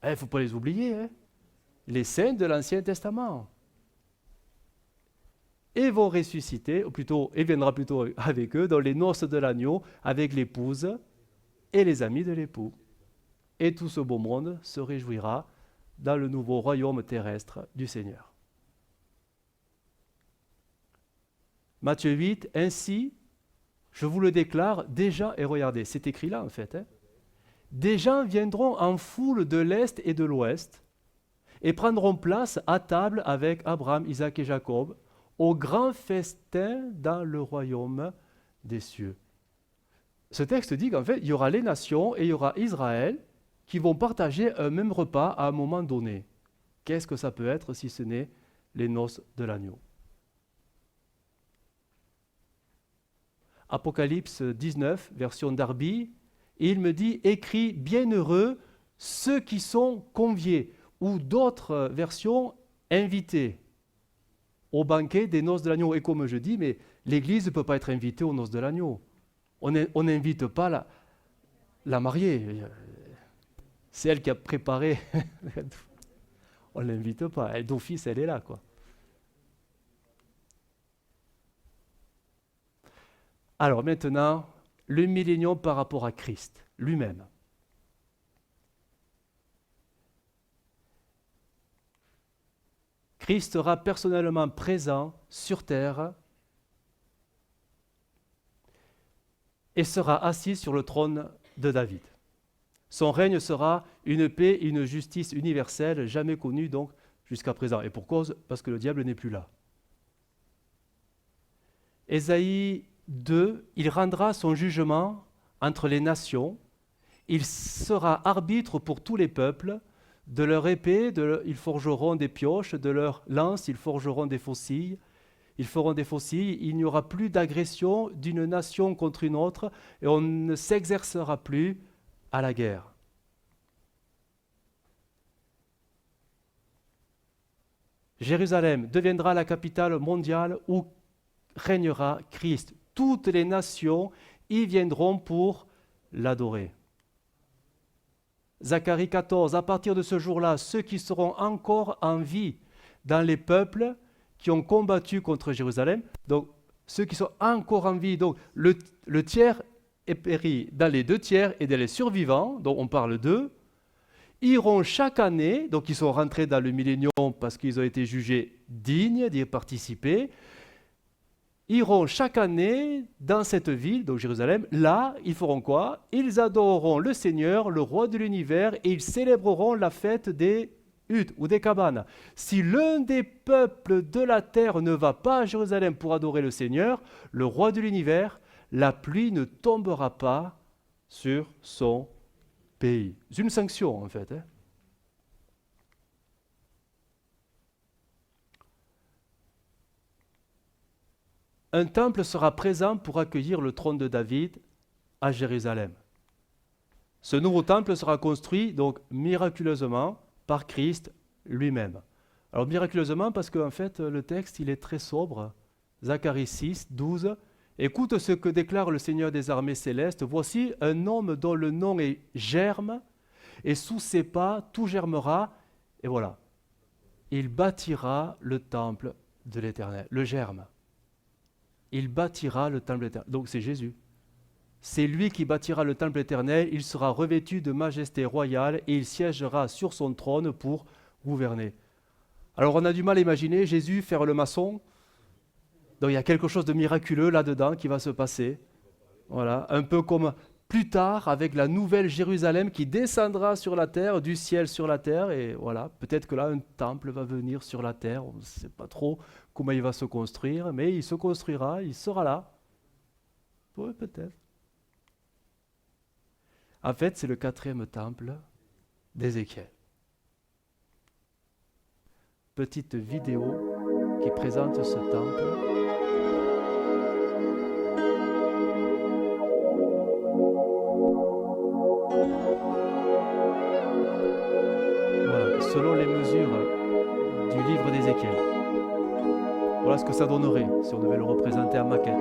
il ne faut pas les oublier, les saints de l'Ancien Testament. Et vont ressusciter, ou plutôt, et viendra plutôt avec eux dans les noces de l'agneau, avec l'épouse et les amis de l'époux. Et tout ce beau monde se réjouira dans le nouveau royaume terrestre du Seigneur. Matthieu 8, ainsi, je vous le déclare déjà, et regardez, c'est écrit là en fait, hein. Des gens viendront en foule de l'Est et de l'Ouest et prendront place à table avec Abraham, Isaac et Jacob au grand festin dans le royaume des cieux. Ce texte dit qu'en fait, il y aura les nations et il y aura Israël qui vont partager un même repas à un moment donné. Qu'est-ce que ça peut être si ce n'est les noces de l'agneau? Apocalypse 19, version Darby, et il me dit, écrit, bienheureux ceux qui sont conviés, ou d'autres versions, invités au banquet des noces de l'agneau. Et comme je dis, mais l'Église ne peut pas être invitée aux noces de l'agneau. On n'invite pas la mariée. C'est elle qui a préparé. On ne l'invite pas. Elle d'office, elle est là, quoi. Alors maintenant, le millénium par rapport à Christ lui-même. Christ sera personnellement présent sur terre et sera assis sur le trône de David. Son règne sera une paix et une justice universelle jamais connue donc jusqu'à présent. Et pour cause, parce que le diable n'est plus là. Ésaïe 2, il rendra son jugement entre les nations, il sera arbitre pour tous les peuples, de leur épée, ils forgeront des pioches, de leur lance, ils forgeront des faucilles, ils feront des faucilles, il n'y aura plus d'agression d'une nation contre une autre, et on ne s'exercera plus à la guerre. Jérusalem deviendra la capitale mondiale où régnera Christ. Toutes les nations y viendront pour l'adorer. Zacharie 14, à partir de ce jour-là, ceux qui seront encore en vie dans les peuples qui ont combattu contre Jérusalem, donc ceux qui sont encore en vie, donc le tiers est péri dans les 2 tiers et dans les survivants, dont on parle d'eux, iront chaque année, donc ils sont rentrés dans le millénium parce qu'ils ont été jugés dignes d'y participer, iront chaque année dans cette ville, donc Jérusalem. Là, ils feront quoi? Ils adoreront le Seigneur, le roi de l'univers, et ils célébreront la fête des huttes ou des cabanes. Si l'un des peuples de la terre ne va pas à Jérusalem pour adorer le Seigneur, le roi de l'univers, la pluie ne tombera pas sur son pays. C'est une sanction en fait, hein. Un temple sera présent pour accueillir le trône de David à Jérusalem. Ce nouveau temple sera construit donc miraculeusement par Christ lui-même. Alors miraculeusement parce qu'en fait le texte il est très sobre. Zacharie 6, 12. Écoute ce que déclare le Seigneur des armées célestes. Voici un homme dont le nom est Germe, et sous ses pas tout germera. Et voilà, il bâtira le temple de l'Éternel. Le Germe. Il bâtira le temple éternel. Donc c'est Jésus. C'est lui qui bâtira le temple éternel. Il sera revêtu de majesté royale et il siégera sur son trône pour gouverner. Alors on a du mal à imaginer Jésus faire le maçon. Donc il y a quelque chose de miraculeux là-dedans qui va se passer. Voilà, un peu comme plus tard avec la nouvelle Jérusalem qui descendra sur la terre, du ciel sur la terre. Et voilà, peut-être que là un temple va venir sur la terre. On ne sait pas trop comment il va se construire, mais il se construira, il sera là. Oui, peut-être. En fait, c'est le 4e temple d'Ézéchiel. Petite vidéo qui présente ce temple. Voilà, selon les mesures du livre d'Ézéchiel. Voilà ce que ça donnerait si on devait le représenter en maquette.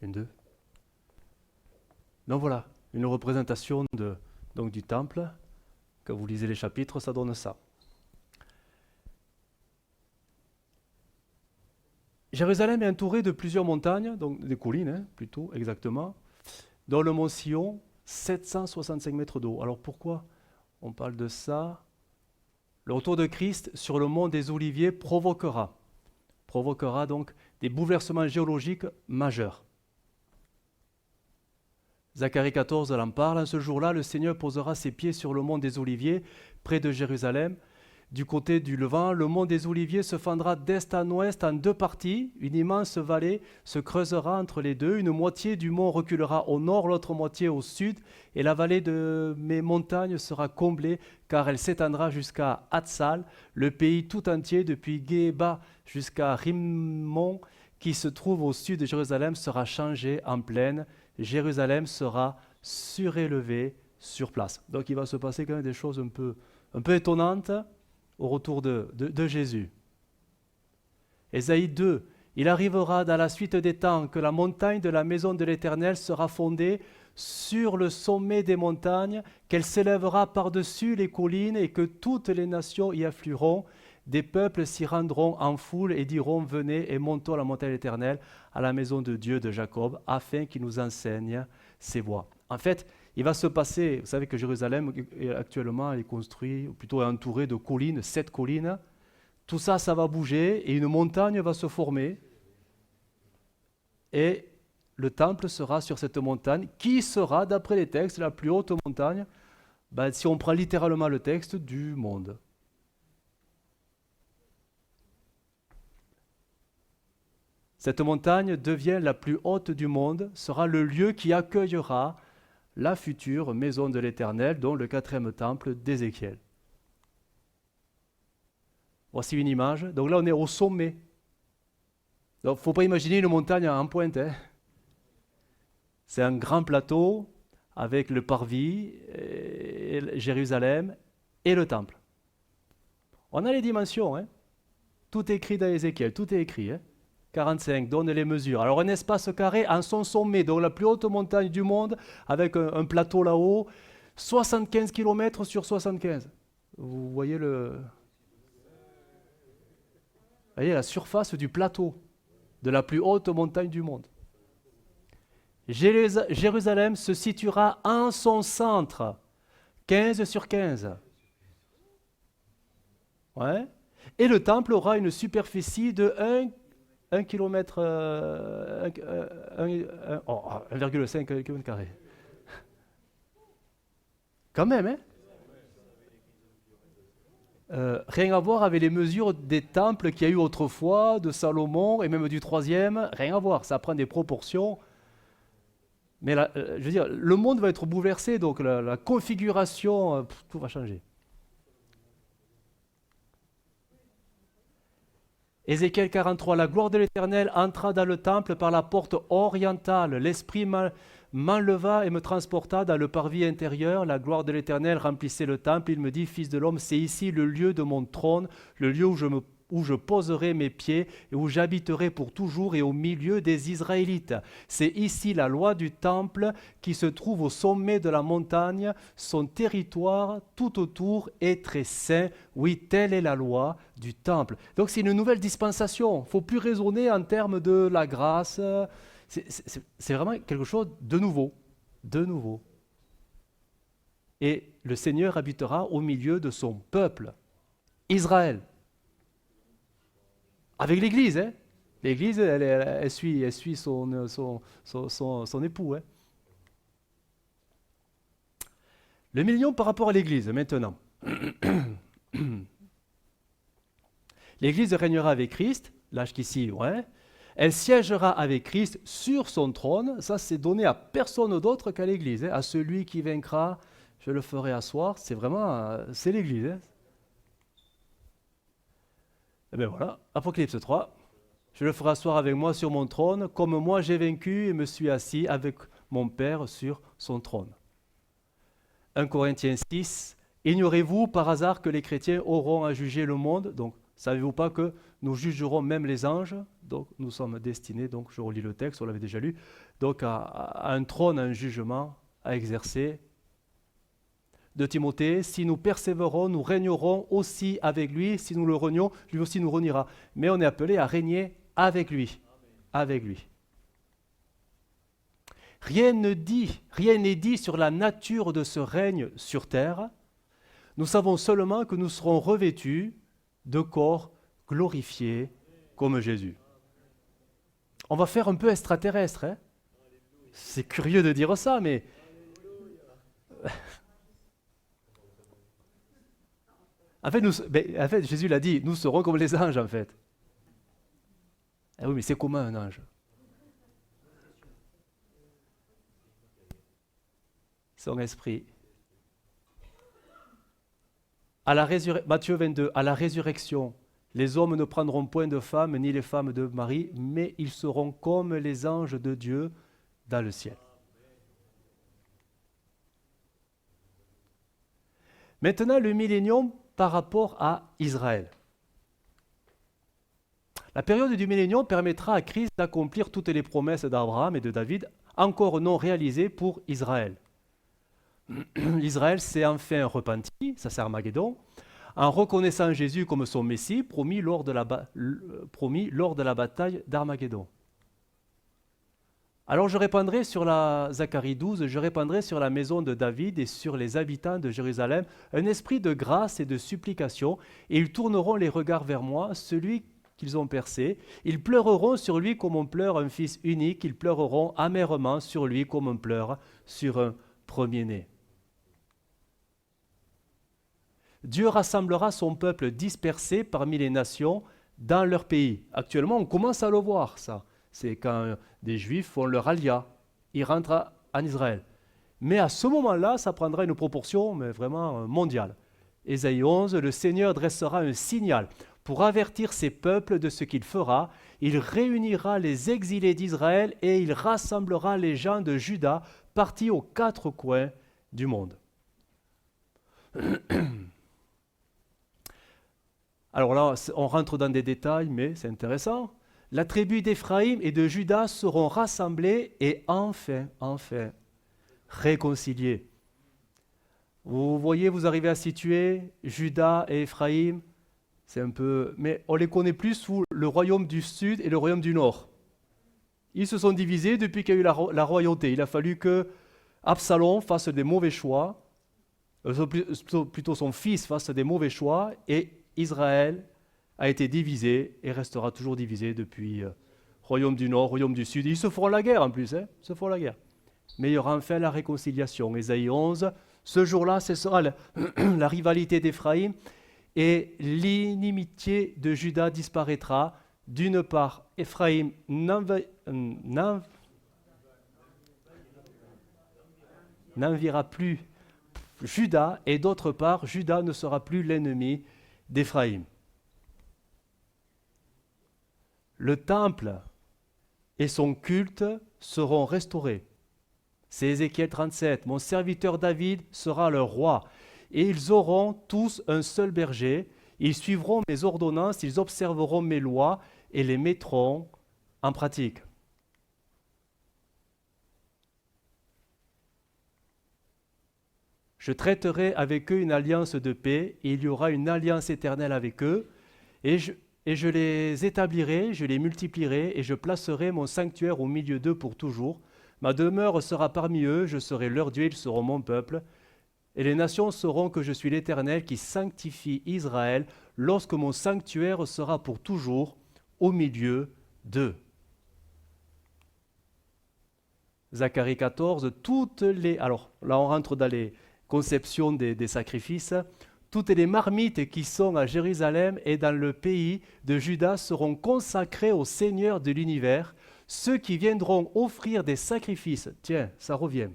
Une, deux. Donc voilà, une représentation donc du temple. Quand vous lisez les chapitres, ça donne ça. Jérusalem est entourée de plusieurs montagnes, donc des collines, plutôt exactement, dont le mont Sion, 765 mètres d'eau. Alors pourquoi on parle de ça? Le retour de Christ sur le mont des Oliviers provoquera donc des bouleversements géologiques majeurs. Zacharie 14 en parle. En ce jour-là, le Seigneur posera ses pieds sur le mont des Oliviers, près de Jérusalem. Du côté du Levant, le mont des Oliviers se fendra d'est en ouest en deux parties. Une immense vallée se creusera entre les deux. Une moitié du mont reculera au nord, l'autre moitié au sud. Et la vallée de mes montagnes sera comblée, car elle s'étendra jusqu'à Hatzal, le pays tout entier, depuis Guéba jusqu'à Rimmon, qui se trouve au sud de Jérusalem, sera changé en plaine. Jérusalem sera surélevée sur place. Donc il va se passer quand même des choses un peu étonnantes au retour de Jésus. Ésaïe 2, il arrivera dans la suite des temps que la montagne de la maison de l'Éternel sera fondée sur le sommet des montagnes, qu'elle s'élèvera par-dessus les collines et que toutes les nations y afflueront. Des peuples s'y rendront en foule et diront: venez et montons à la montagne éternelle, à la maison de Dieu de Jacob, afin qu'il nous enseigne ses voies. En fait, il va se passer, vous savez que Jérusalem actuellement est construit, ou plutôt est entouré de collines, 7 collines. Tout ça, ça va bouger et une montagne va se former. Et le temple sera sur cette montagne, qui sera, d'après les textes, la plus haute montagne, si on prend littéralement le texte, du monde. Cette montagne devient la plus haute du monde, sera le lieu qui accueillera la future maison de l'Éternel, dont le 4e temple d'Ézéchiel. Voici une image. Donc là, on est au sommet. Donc, il ne faut pas imaginer une montagne en pointe. C'est un grand plateau avec le parvis, Jérusalem et le temple. On a les dimensions. Tout est écrit dans Ézéchiel, tout est écrit. 45, donne les mesures. Alors un espace carré en son sommet, donc la plus haute montagne du monde, avec un plateau là-haut, 75 km sur 75. Vous voyez la surface du plateau de la plus haute montagne du monde. Jérusalem se situera en son centre, 15 sur 15. Ouais. Et le temple aura une superficie de 1 km, 1,5 km². Quand même, rien à voir avec les mesures des temples qu'il y a eu autrefois, de Salomon et même du 3e, rien à voir, ça prend des proportions. Mais là, je veux dire, le monde va être bouleversé, donc la configuration, tout va changer. Ézéchiel 43, la gloire de l'Éternel entra dans le temple par la porte orientale. L'Esprit m'enleva et me transporta dans le parvis intérieur. La gloire de l'Éternel remplissait le temple. Il me dit: fils de l'homme, c'est ici le lieu de mon trône, le lieu où je poserai mes pieds et où j'habiterai pour toujours et au milieu des Israélites. C'est ici la loi du temple qui se trouve au sommet de la montagne. Son territoire tout autour est très saint. Oui, telle est la loi du temple. Donc c'est une nouvelle dispensation. Il ne faut plus raisonner en termes de la grâce. C'est vraiment quelque chose de nouveau. De nouveau. Et le Seigneur habitera au milieu de son peuple, Israël. Avec l'Église, L'Église, elle suit son époux. Le million par rapport à l'Église, maintenant. L'Église régnera avec Christ, là jusqu'ici, Elle siégera avec Christ sur son trône. Ça, c'est donné à personne d'autre qu'à l'Église. À celui qui vaincra, je le ferai asseoir. C'est l'Église. Et bien voilà, Apocalypse 3. Je le ferai asseoir avec moi sur mon trône, comme moi j'ai vaincu et me suis assis avec mon Père sur son trône. 1 Corinthiens 6. Ignorez-vous par hasard que les chrétiens auront à juger le monde? Donc, savez-vous pas que nous jugerons même les anges. Donc nous sommes destinés, donc je relis le texte, on l'avait déjà lu, donc à un trône, à un jugement à exercer. De Timothée, si nous persévérons, nous régnerons aussi avec lui. Si nous le renions, lui aussi nous reniera. Mais on est appelé à régner avec lui. Avec lui. Rien n'est dit sur la nature de ce règne sur terre. Nous savons seulement que nous serons revêtus de corps glorifiés comme Jésus. On va faire un peu extraterrestre, hein? C'est curieux de dire ça, mais en fait, Jésus l'a dit, nous serons comme les anges, en fait. Ah oui, mais c'est comment un ange? Son esprit. Matthieu 22, à la résurrection, les hommes ne prendront point de femme, ni les femmes de mari, mais ils seront comme les anges de Dieu dans le ciel. Maintenant, le millénium par rapport à Israël. La période du millénium permettra à Christ d'accomplir toutes les promesses d'Abraham et de David, encore non réalisées pour Israël. Israël s'est enfin repenti, ça c'est Armageddon, en reconnaissant Jésus comme son Messie promis lors de la bataille d'Armageddon. Alors je répandrai sur la Zacharie 12, je répandrai sur la maison de David et sur les habitants de Jérusalem un esprit de grâce et de supplication, et ils tourneront les regards vers moi, celui qu'ils ont percé. Ils pleureront sur lui comme on pleure un fils unique, ils pleureront amèrement sur lui comme on pleure sur un premier-né. Dieu rassemblera son peuple dispersé parmi les nations dans leur pays. Actuellement, on commence à le voir, ça. C'est quand des Juifs font leur alia, ils rentrent en Israël. Mais à ce moment-là, ça prendra une proportion mais vraiment mondiale. Ésaïe 11, le Seigneur dressera un signal pour avertir ses peuples de ce qu'il fera. Il réunira les exilés d'Israël et il rassemblera les gens de Juda partis aux quatre coins du monde. Alors là, on rentre dans des détails, mais c'est intéressant. La tribu d'Éphraïm et de Juda seront rassemblées et enfin, réconciliées. Vous voyez, vous arrivez à situer Juda et Éphraïm, c'est un peu... Mais on les connaît plus sous le royaume du sud et le royaume du nord. Ils se sont divisés depuis qu'il y a eu la royauté. Il a fallu que Absalom fasse des mauvais choix, plutôt son fils fasse des mauvais choix, et Israël a été divisé et restera toujours divisé depuis royaume du nord, royaume du sud. Ils se feront la guerre en plus, hein, ils se feront la guerre. Mais il y aura enfin la réconciliation. Ésaïe 11, ce jour-là, ce sera la rivalité d'Éphraïm et l'inimitié de Juda disparaîtra. D'une part, Éphraïm n'enviera plus Juda, et d'autre part, Juda ne sera plus l'ennemi d'Éphraïm. Le temple et son culte seront restaurés. C'est Ézéchiel 37. Mon serviteur David sera leur roi, et ils auront tous un seul berger. Ils suivront mes ordonnances, ils observeront mes lois et les mettront en pratique. Je traiterai avec eux une alliance de paix, et il y aura une alliance éternelle avec eux, et je les établirai, je les multiplierai, et je placerai mon sanctuaire au milieu d'eux pour toujours. Ma demeure sera parmi eux, je serai leur Dieu, ils seront mon peuple. Et les nations sauront que je suis l'Éternel qui sanctifie Israël, lorsque mon sanctuaire sera pour toujours au milieu d'eux. Zacharie 14, alors là on rentre dans les conceptions des sacrifices. Toutes les marmites qui sont à Jérusalem et dans le pays de Juda seront consacrées au Seigneur de l'univers. Ceux qui viendront offrir des sacrifices, tiens, ça revient,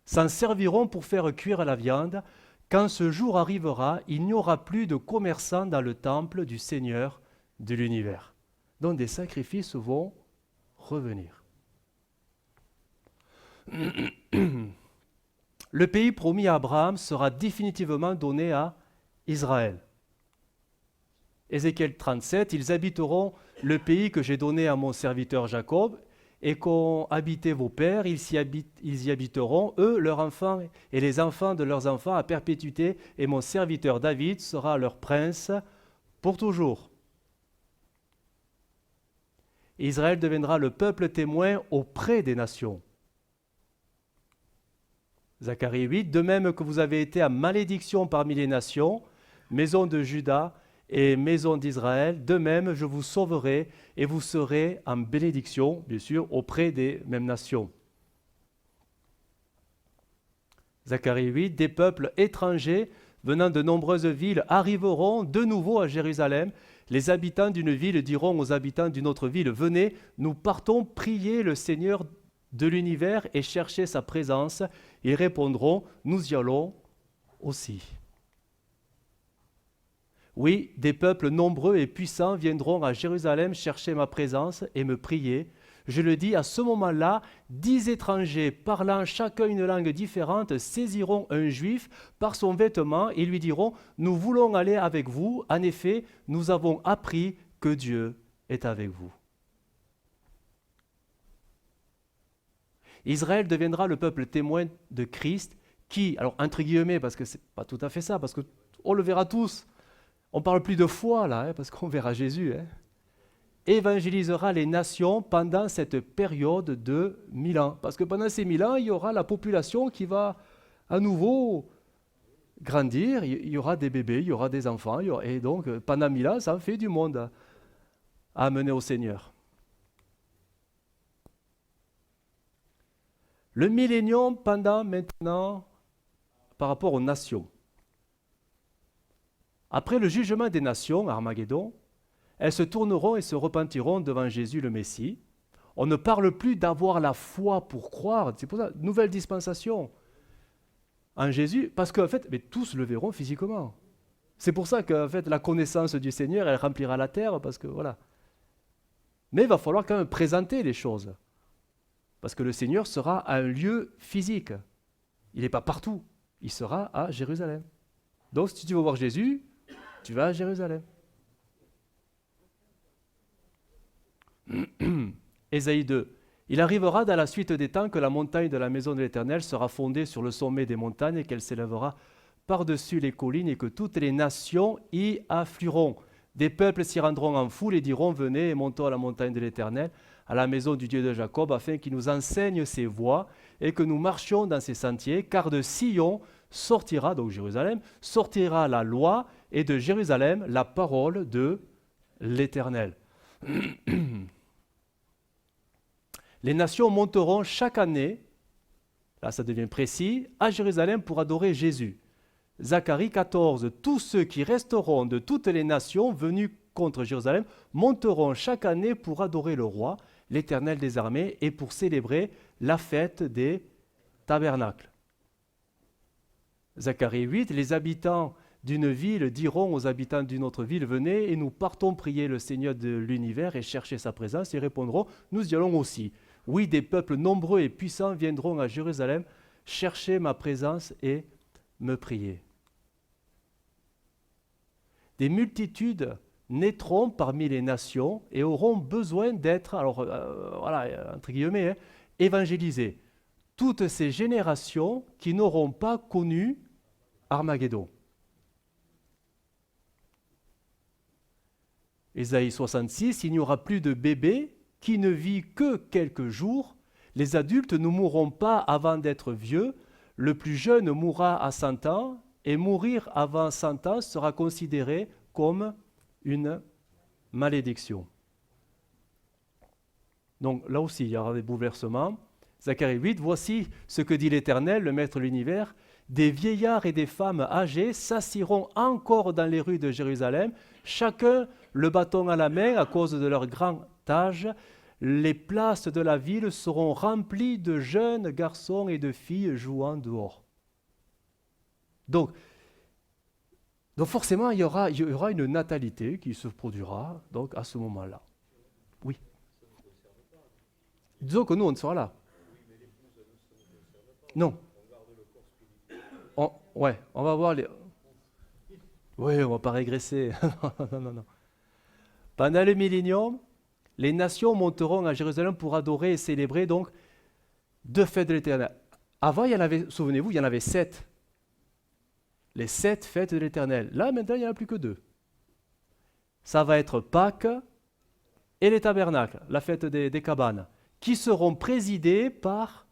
s'en serviront pour faire cuire la viande. Quand ce jour arrivera, il n'y aura plus de commerçants dans le temple du Seigneur de l'univers. Donc des sacrifices vont revenir. Le pays promis à Abraham sera définitivement donné à Israël. Ézéchiel 37, ils habiteront le pays que j'ai donné à mon serviteur Jacob et qu'ont habité vos pères, ils y habiteront, eux, leurs enfants et les enfants de leurs enfants à perpétuité, et mon serviteur David sera leur prince pour toujours. Israël deviendra le peuple témoin auprès des nations. Zacharie 8, de même que vous avez été à malédiction parmi les nations, maison de Juda et maison d'Israël, de même je vous sauverai et vous serez en bénédiction, bien sûr, auprès des mêmes nations. Zacharie 8, des peuples étrangers venant de nombreuses villes arriveront de nouveau à Jérusalem. Les habitants d'une ville diront aux habitants d'une autre ville, venez, nous partons prier le Seigneur de l'univers et chercher sa présence. Ils répondront, nous y allons aussi. Oui, des peuples nombreux et puissants viendront à Jérusalem chercher ma présence et me prier. Je le dis, à ce moment-là, 10 étrangers parlant chacun une langue différente saisiront un juif par son vêtement et lui diront, nous voulons aller avec vous. En effet, nous avons appris que Dieu est avec vous. Israël deviendra le peuple témoin de Christ qui, alors entre guillemets, parce que ce n'est pas tout à fait ça, parce qu'on le verra tous, on ne parle plus de foi là, parce qu'on verra Jésus, évangélisera les nations pendant cette période de 1000 ans. Parce que pendant ces 1000 ans, il y aura la population qui va à nouveau grandir, il y aura des bébés, il y aura des enfants, et donc pendant 1000 ans, ça en fait du monde à amener au Seigneur. Le millénium pendant maintenant par rapport aux nations. Après le jugement des nations, Armageddon, elles se tourneront et se repentiront devant Jésus le Messie. On ne parle plus d'avoir la foi pour croire, c'est pour ça, nouvelle dispensation en Jésus, parce qu'en fait, mais tous le verront physiquement. C'est pour ça qu'en fait, la connaissance du Seigneur, elle remplira la terre, parce que voilà. Mais il va falloir quand même présenter les choses. Parce que le Seigneur sera à un lieu physique. Il n'est pas partout. Il sera à Jérusalem. Donc, si tu veux voir Jésus, tu vas à Jérusalem. Ésaïe 2. Il arrivera dans la suite des temps que la montagne de la maison de l'Éternel sera fondée sur le sommet des montagnes et qu'elle s'élèvera par-dessus les collines et que toutes les nations y afflueront. Des peuples s'y rendront en foule et diront, venez et montons à la montagne de l'Éternel, à la maison du Dieu de Jacob, afin qu'il nous enseigne ses voies et que nous marchions dans ses sentiers, car de Sion sortira, donc Jérusalem, sortira la loi et de Jérusalem la parole de l'Éternel. Les nations monteront chaque année, là ça devient précis, à Jérusalem pour adorer Jésus. Zacharie 14, tous ceux qui resteront de toutes les nations venues contre Jérusalem monteront chaque année pour adorer le roi, l'Éternel des armées, et pour célébrer la fête des tabernacles. Zacharie 8, les habitants d'une ville diront aux habitants d'une autre ville, venez et nous partons prier le Seigneur de l'univers et chercher sa présence. Ils répondront, nous y allons aussi. Oui, des peuples nombreux et puissants viendront à Jérusalem chercher ma présence et me prier. Des multitudes naîtront parmi les nations et auront besoin d'être, alors voilà, entre guillemets, évangélisées. Toutes ces générations qui n'auront pas connu Armageddon. Ésaïe 66, il n'y aura plus de bébé qui ne vit que quelques jours. Les adultes ne mourront pas avant d'être vieux. Le plus jeune mourra à 100 ans et mourir avant 100 ans sera considéré comme une malédiction. Donc là aussi, il y aura des bouleversements. Zacharie 8, voici ce que dit l'Éternel, le Maître de l'univers. Des vieillards et des femmes âgées s'assiront encore dans les rues de Jérusalem, chacun le bâton à la main à cause de leur grand âge. Les places de la ville seront remplies de jeunes garçons et de filles jouant dehors. Donc forcément, il y aura une natalité qui se produira donc, à ce moment-là. Oui. Disons que nous, on sera là. Non. On va voir les... Oui, on ne va pas régresser. Non. Pendant le millénium, les nations monteront à Jérusalem pour adorer et célébrer donc 2 fêtes de l'Éternel. Avant, il y en avait, souvenez-vous, il y en avait 7. Les 7 fêtes de l'Éternel. Là, maintenant, il n'y en a plus que 2. Ça va être Pâques et les tabernacles, la fête des cabanes, qui seront présidées par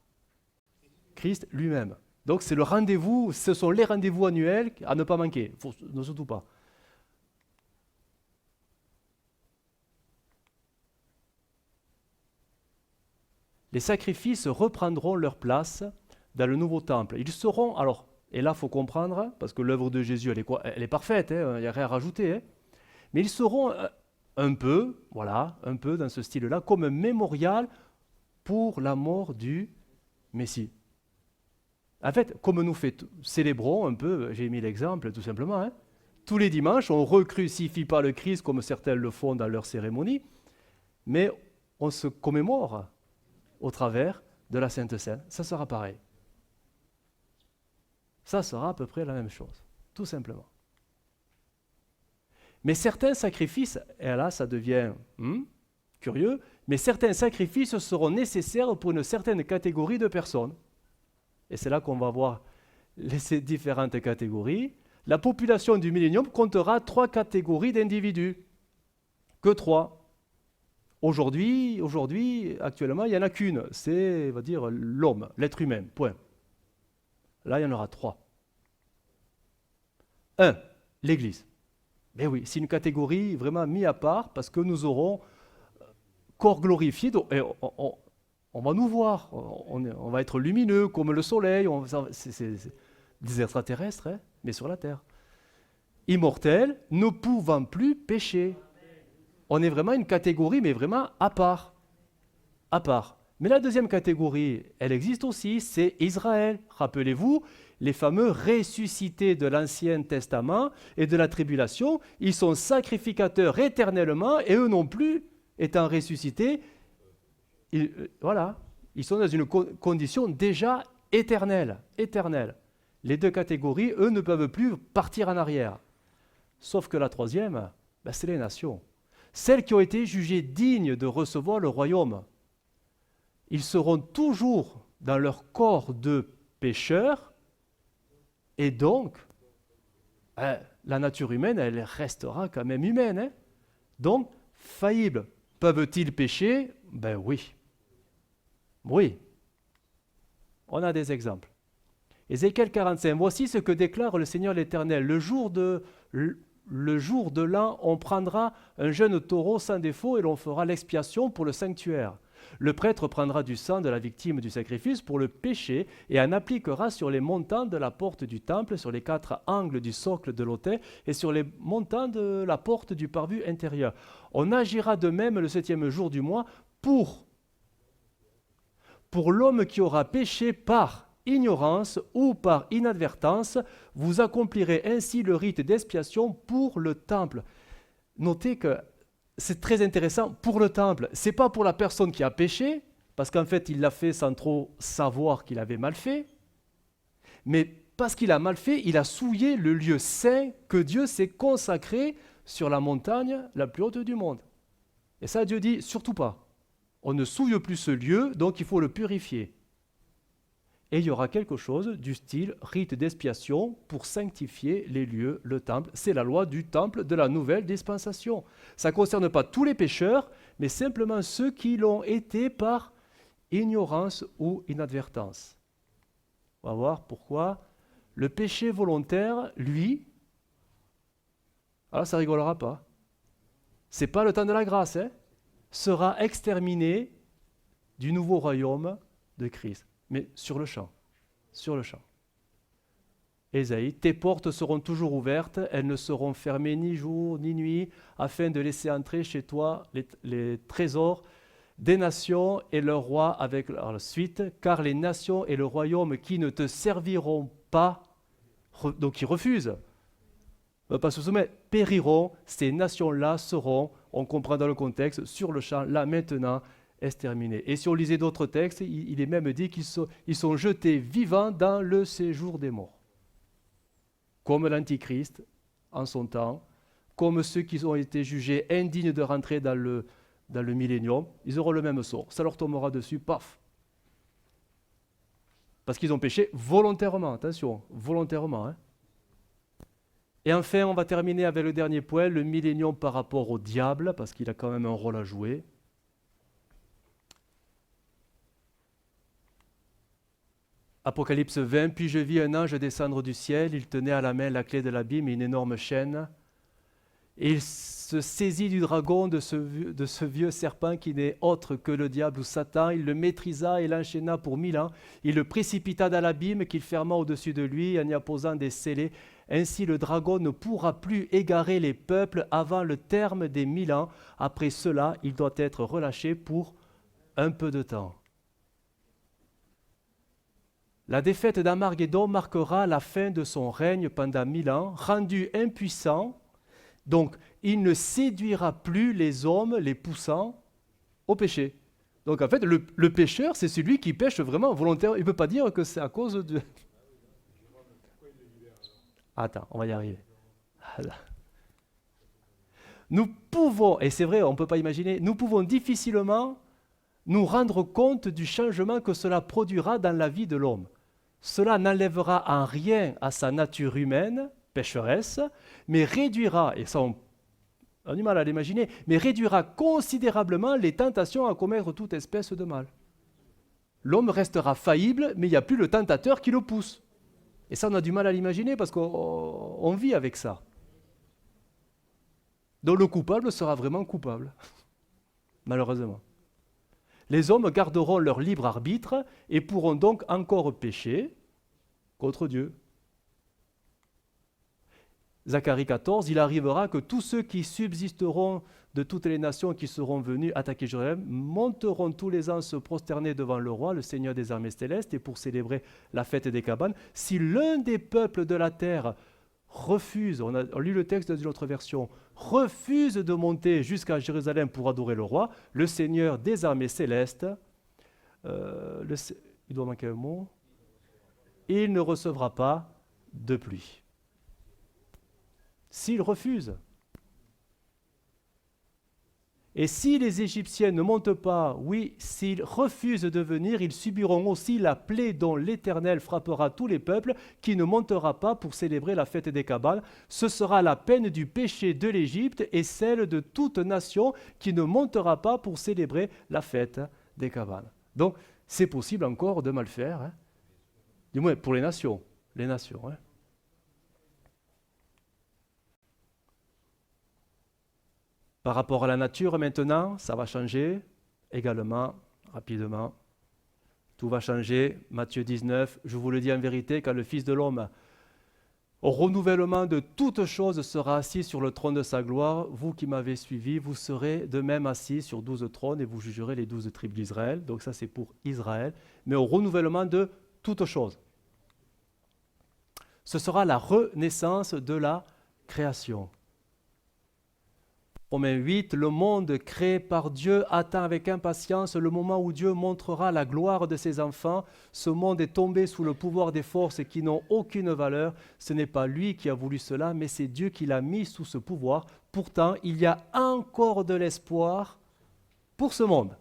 Christ lui-même. Donc c'est le rendez-vous, ce sont les rendez-vous annuels à ne pas manquer, ne surtout pas. Les sacrifices reprendront leur place dans le nouveau temple. Ils seront, alors, et là il faut comprendre, parce que l'œuvre de Jésus, elle est parfaite, il n'y a rien à rajouter, hein, mais ils seront un peu dans ce style-là, comme un mémorial pour la mort du Messie. En fait, comme nous célébrons un peu, j'ai mis l'exemple tout simplement, hein, tous les dimanches, on ne recrucifie pas le Christ comme certains le font dans leur cérémonie, mais on se commémore au travers de la Sainte Seine. Ça sera pareil. Ça sera à peu près la même chose, tout simplement. Mais certains sacrifices, et là ça devient curieux, mais certains sacrifices seront nécessaires pour une certaine catégorie de personnes. Et c'est là qu'on va voir ces différentes catégories. La population du millénium comptera 3 catégories d'individus. Que 3. Aujourd'hui, actuellement, il n'y en a qu'une. C'est, on va dire, l'homme, l'être humain, point. Là, il y en aura 3. 1. L'Église. Mais oui, c'est une catégorie vraiment mise à part parce que nous aurons corps glorifié. Et on va nous voir, on va être lumineux comme le soleil, c'est des extraterrestres, hein, mais sur la terre. Immortels, ne pouvant plus pécher. On est vraiment une catégorie, mais vraiment à part. À part. Mais la deuxième catégorie, elle existe aussi, c'est Israël. Rappelez-vous, les fameux ressuscités de l'Ancien Testament et de la tribulation, ils sont sacrificateurs éternellement, et eux non plus, étant ressuscités, ils sont dans une condition déjà éternelle. Les 2 catégories, eux, ne peuvent plus partir en arrière. Sauf que la troisième, c'est les nations. Celles qui ont été jugées dignes de recevoir le royaume. Ils seront toujours dans leur corps de pécheurs, et donc, la nature humaine, elle restera quand même humaine. Hein. Donc, faillibles. Peuvent-ils pécher? Ben oui. Oui. On a des exemples. Ézéchiel 45. Voici ce que déclare le Seigneur l'Éternel. Le jour de l'an, on prendra un jeune taureau sans défaut et l'on fera l'expiation pour le sanctuaire. Le prêtre prendra du sang de la victime du sacrifice pour le péché et en appliquera sur les montants de la porte du temple, sur les 4 angles du socle de l'autel et sur les montants de la porte du parvis intérieur. On agira de même le 7e jour du mois pour l'homme qui aura péché par ignorance ou par inadvertance. Vous accomplirez ainsi le rite d'expiation pour le temple. Notez que c'est très intéressant pour le temple. Ce n'est pas pour la personne qui a péché, parce qu'en fait, il l'a fait sans trop savoir qu'il avait mal fait. Mais parce qu'il a mal fait, il a souillé le lieu saint que Dieu s'est consacré sur la montagne la plus haute du monde. Et ça, Dieu dit, surtout pas. On ne souille plus ce lieu, donc il faut le purifier. Et il y aura quelque chose du style rite d'expiation pour sanctifier les lieux, le temple. C'est la loi du temple de la nouvelle dispensation. Ça ne concerne pas tous les pécheurs, mais simplement ceux qui l'ont été par ignorance ou inadvertance. On va voir pourquoi le péché volontaire, lui, alors ça ne rigolera pas. Ce n'est pas le temps de la grâce, hein, sera exterminé du nouveau royaume de Christ. Mais sur le champ. Ésaïe, tes portes seront toujours ouvertes, elles ne seront fermées ni jour ni nuit, afin de laisser entrer chez toi les trésors des nations et leurs rois avec leur suite, car les nations et le royaume qui ne te serviront pas, donc qui refusent, ne pas se soumettre, périront, ces nations-là seront, on comprend dans le contexte, sur le champ, là maintenant, exterminés. Et si on lisait d'autres textes, il est même dit qu'ils sont jetés vivants dans le séjour des morts. Comme l'Antichrist, en son temps, comme ceux qui ont été jugés indignes de rentrer dans le millénium, ils auront le même sort. Ça leur tombera dessus, paf. Parce qu'ils ont péché volontairement, attention, volontairement. Hein. Et enfin, on va terminer avec le dernier point, le millénium par rapport au diable, parce qu'il a quand même un rôle à jouer. Apocalypse 20, puis je vis un ange descendre du ciel, il tenait à la main la clé de l'abîme et une énorme chaîne. Et il se saisit du dragon, de ce vieux serpent qui n'est autre que le diable ou Satan. Il le maîtrisa et l'enchaîna pour 1000 ans. Il le précipita dans l'abîme qu'il ferma au-dessus de lui en y apposant des scellés. Ainsi le dragon ne pourra plus égarer les peuples avant le terme des 1000 ans. Après cela, il doit être relâché pour un peu de temps. La défaite d'Armageddon marquera la fin de son règne pendant 1000 ans, rendu impuissant. Donc, il ne séduira plus les hommes, les poussant au péché. Donc, en fait, le pécheur, c'est celui qui pêche vraiment volontairement. Il ne peut pas dire que c'est à cause de... Attends, on va y arriver. Voilà. Nous pouvons, et c'est vrai, on ne peut pas imaginer, nous pouvons difficilement nous rendre compte du changement que cela produira dans la vie de l'homme. Cela n'enlèvera en rien à sa nature humaine, pécheresse, mais réduira, et ça on a du mal à l'imaginer, mais réduira considérablement les tentations à commettre toute espèce de mal. L'homme restera faillible, mais il n'y a plus le tentateur qui le pousse. Et ça on a du mal à l'imaginer parce qu'on vit avec ça. Donc le coupable sera vraiment coupable, malheureusement. Les hommes garderont leur libre arbitre et pourront donc encore pécher contre Dieu. Zacharie 14, il arrivera que tous ceux qui subsisteront de toutes les nations qui seront venus attaquer Jérusalem monteront tous les ans se prosterner devant le roi, le Seigneur des armées célestes, et pour célébrer la fête des cabanes. Si l'un des peuples de la terre refuse, on a lu le texte dans une autre version, refuse de monter jusqu'à Jérusalem pour adorer le roi, le Seigneur des armées célestes, il doit manquer un mot, il ne recevra pas de pluie. S'il refuse. Et si les Égyptiens ne montent pas, oui, s'ils refusent de venir, ils subiront aussi la plaie dont l'Éternel frappera tous les peuples, qui ne montera pas pour célébrer la fête des cabanes. Ce sera la peine du péché de l'Égypte et celle de toute nation qui ne montera pas pour célébrer la fête des cabanes. Donc, c'est possible encore de mal faire, hein? Du moins pour les nations. Les nations, hein? Par rapport à la nature, maintenant, ça va changer également, rapidement. Tout va changer. Matthieu 19, je vous le dis en vérité, quand le Fils de l'homme, au renouvellement de toutes choses, sera assis sur le trône de sa gloire, vous qui m'avez suivi, vous serez de même assis sur 12 trônes et vous jugerez les 12 tribus d'Israël. Donc ça, c'est pour Israël. Mais au renouvellement de toutes choses. Ce sera la renaissance de la création. Romains 8, le monde créé par Dieu attend avec impatience le moment où Dieu montrera la gloire de ses enfants. Ce monde est tombé sous le pouvoir des forces qui n'ont aucune valeur. Ce n'est pas lui qui a voulu cela, mais c'est Dieu qui l'a mis sous ce pouvoir. Pourtant, il y a encore de l'espoir pour ce monde.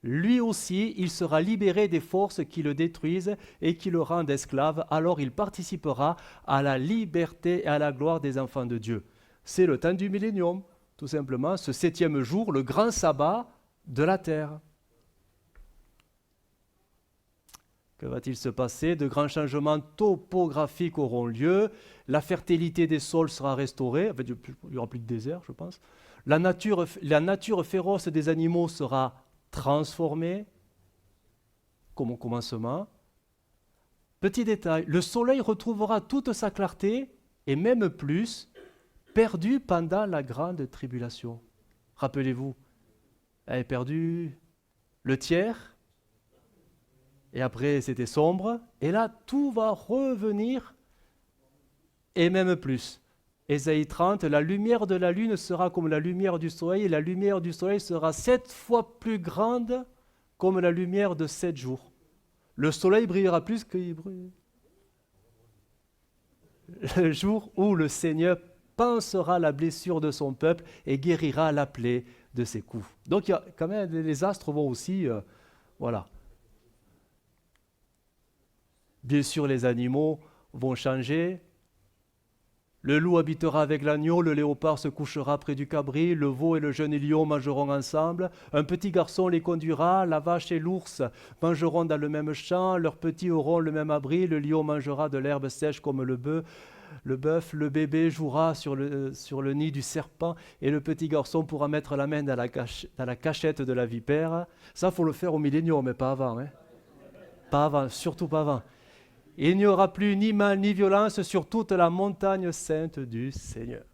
Lui aussi, il sera libéré des forces qui le détruisent et qui le rendent esclave. Alors il participera à la liberté et à la gloire des enfants de Dieu. C'est le temps du millénium. Tout simplement, ce 7e jour, le grand sabbat de la terre. Que va-t-il se passer? De grands changements topographiques auront lieu, la fertilité des sols sera restaurée, il n'y aura plus de désert, je pense. La nature féroce des animaux sera transformée, comme au commencement. Petit détail, le soleil retrouvera toute sa clarté, et même plus, perdu pendant la grande tribulation. Rappelez-vous, elle avait perdu le tiers, et après c'était sombre, et là tout va revenir, et même plus. Ésaïe 30, la lumière de la lune sera comme la lumière du soleil, et la lumière du soleil sera 7 fois plus grande comme la lumière de 7 jours. Le soleil brillera plus qu'il brille. Le jour où le Seigneur pansera la blessure de son peuple et guérira la plaie de ses coups. Donc il y a quand même, les astres vont aussi, voilà. Bien sûr, les animaux vont changer. Le loup habitera avec l'agneau, le léopard se couchera près du cabri, le veau et le jeune lion mangeront ensemble, un petit garçon les conduira, la vache et l'ours mangeront dans le même champ, leurs petits auront le même abri, le lion mangera de l'herbe sèche comme le bœuf, le bébé jouera sur le nid du serpent et le petit garçon pourra mettre la main dans la cachette de la vipère. Ça, il faut le faire au millénium, mais pas avant. Hein. Pas avant, surtout pas avant. Il n'y aura plus ni mal ni violence sur toute la montagne sainte du Seigneur.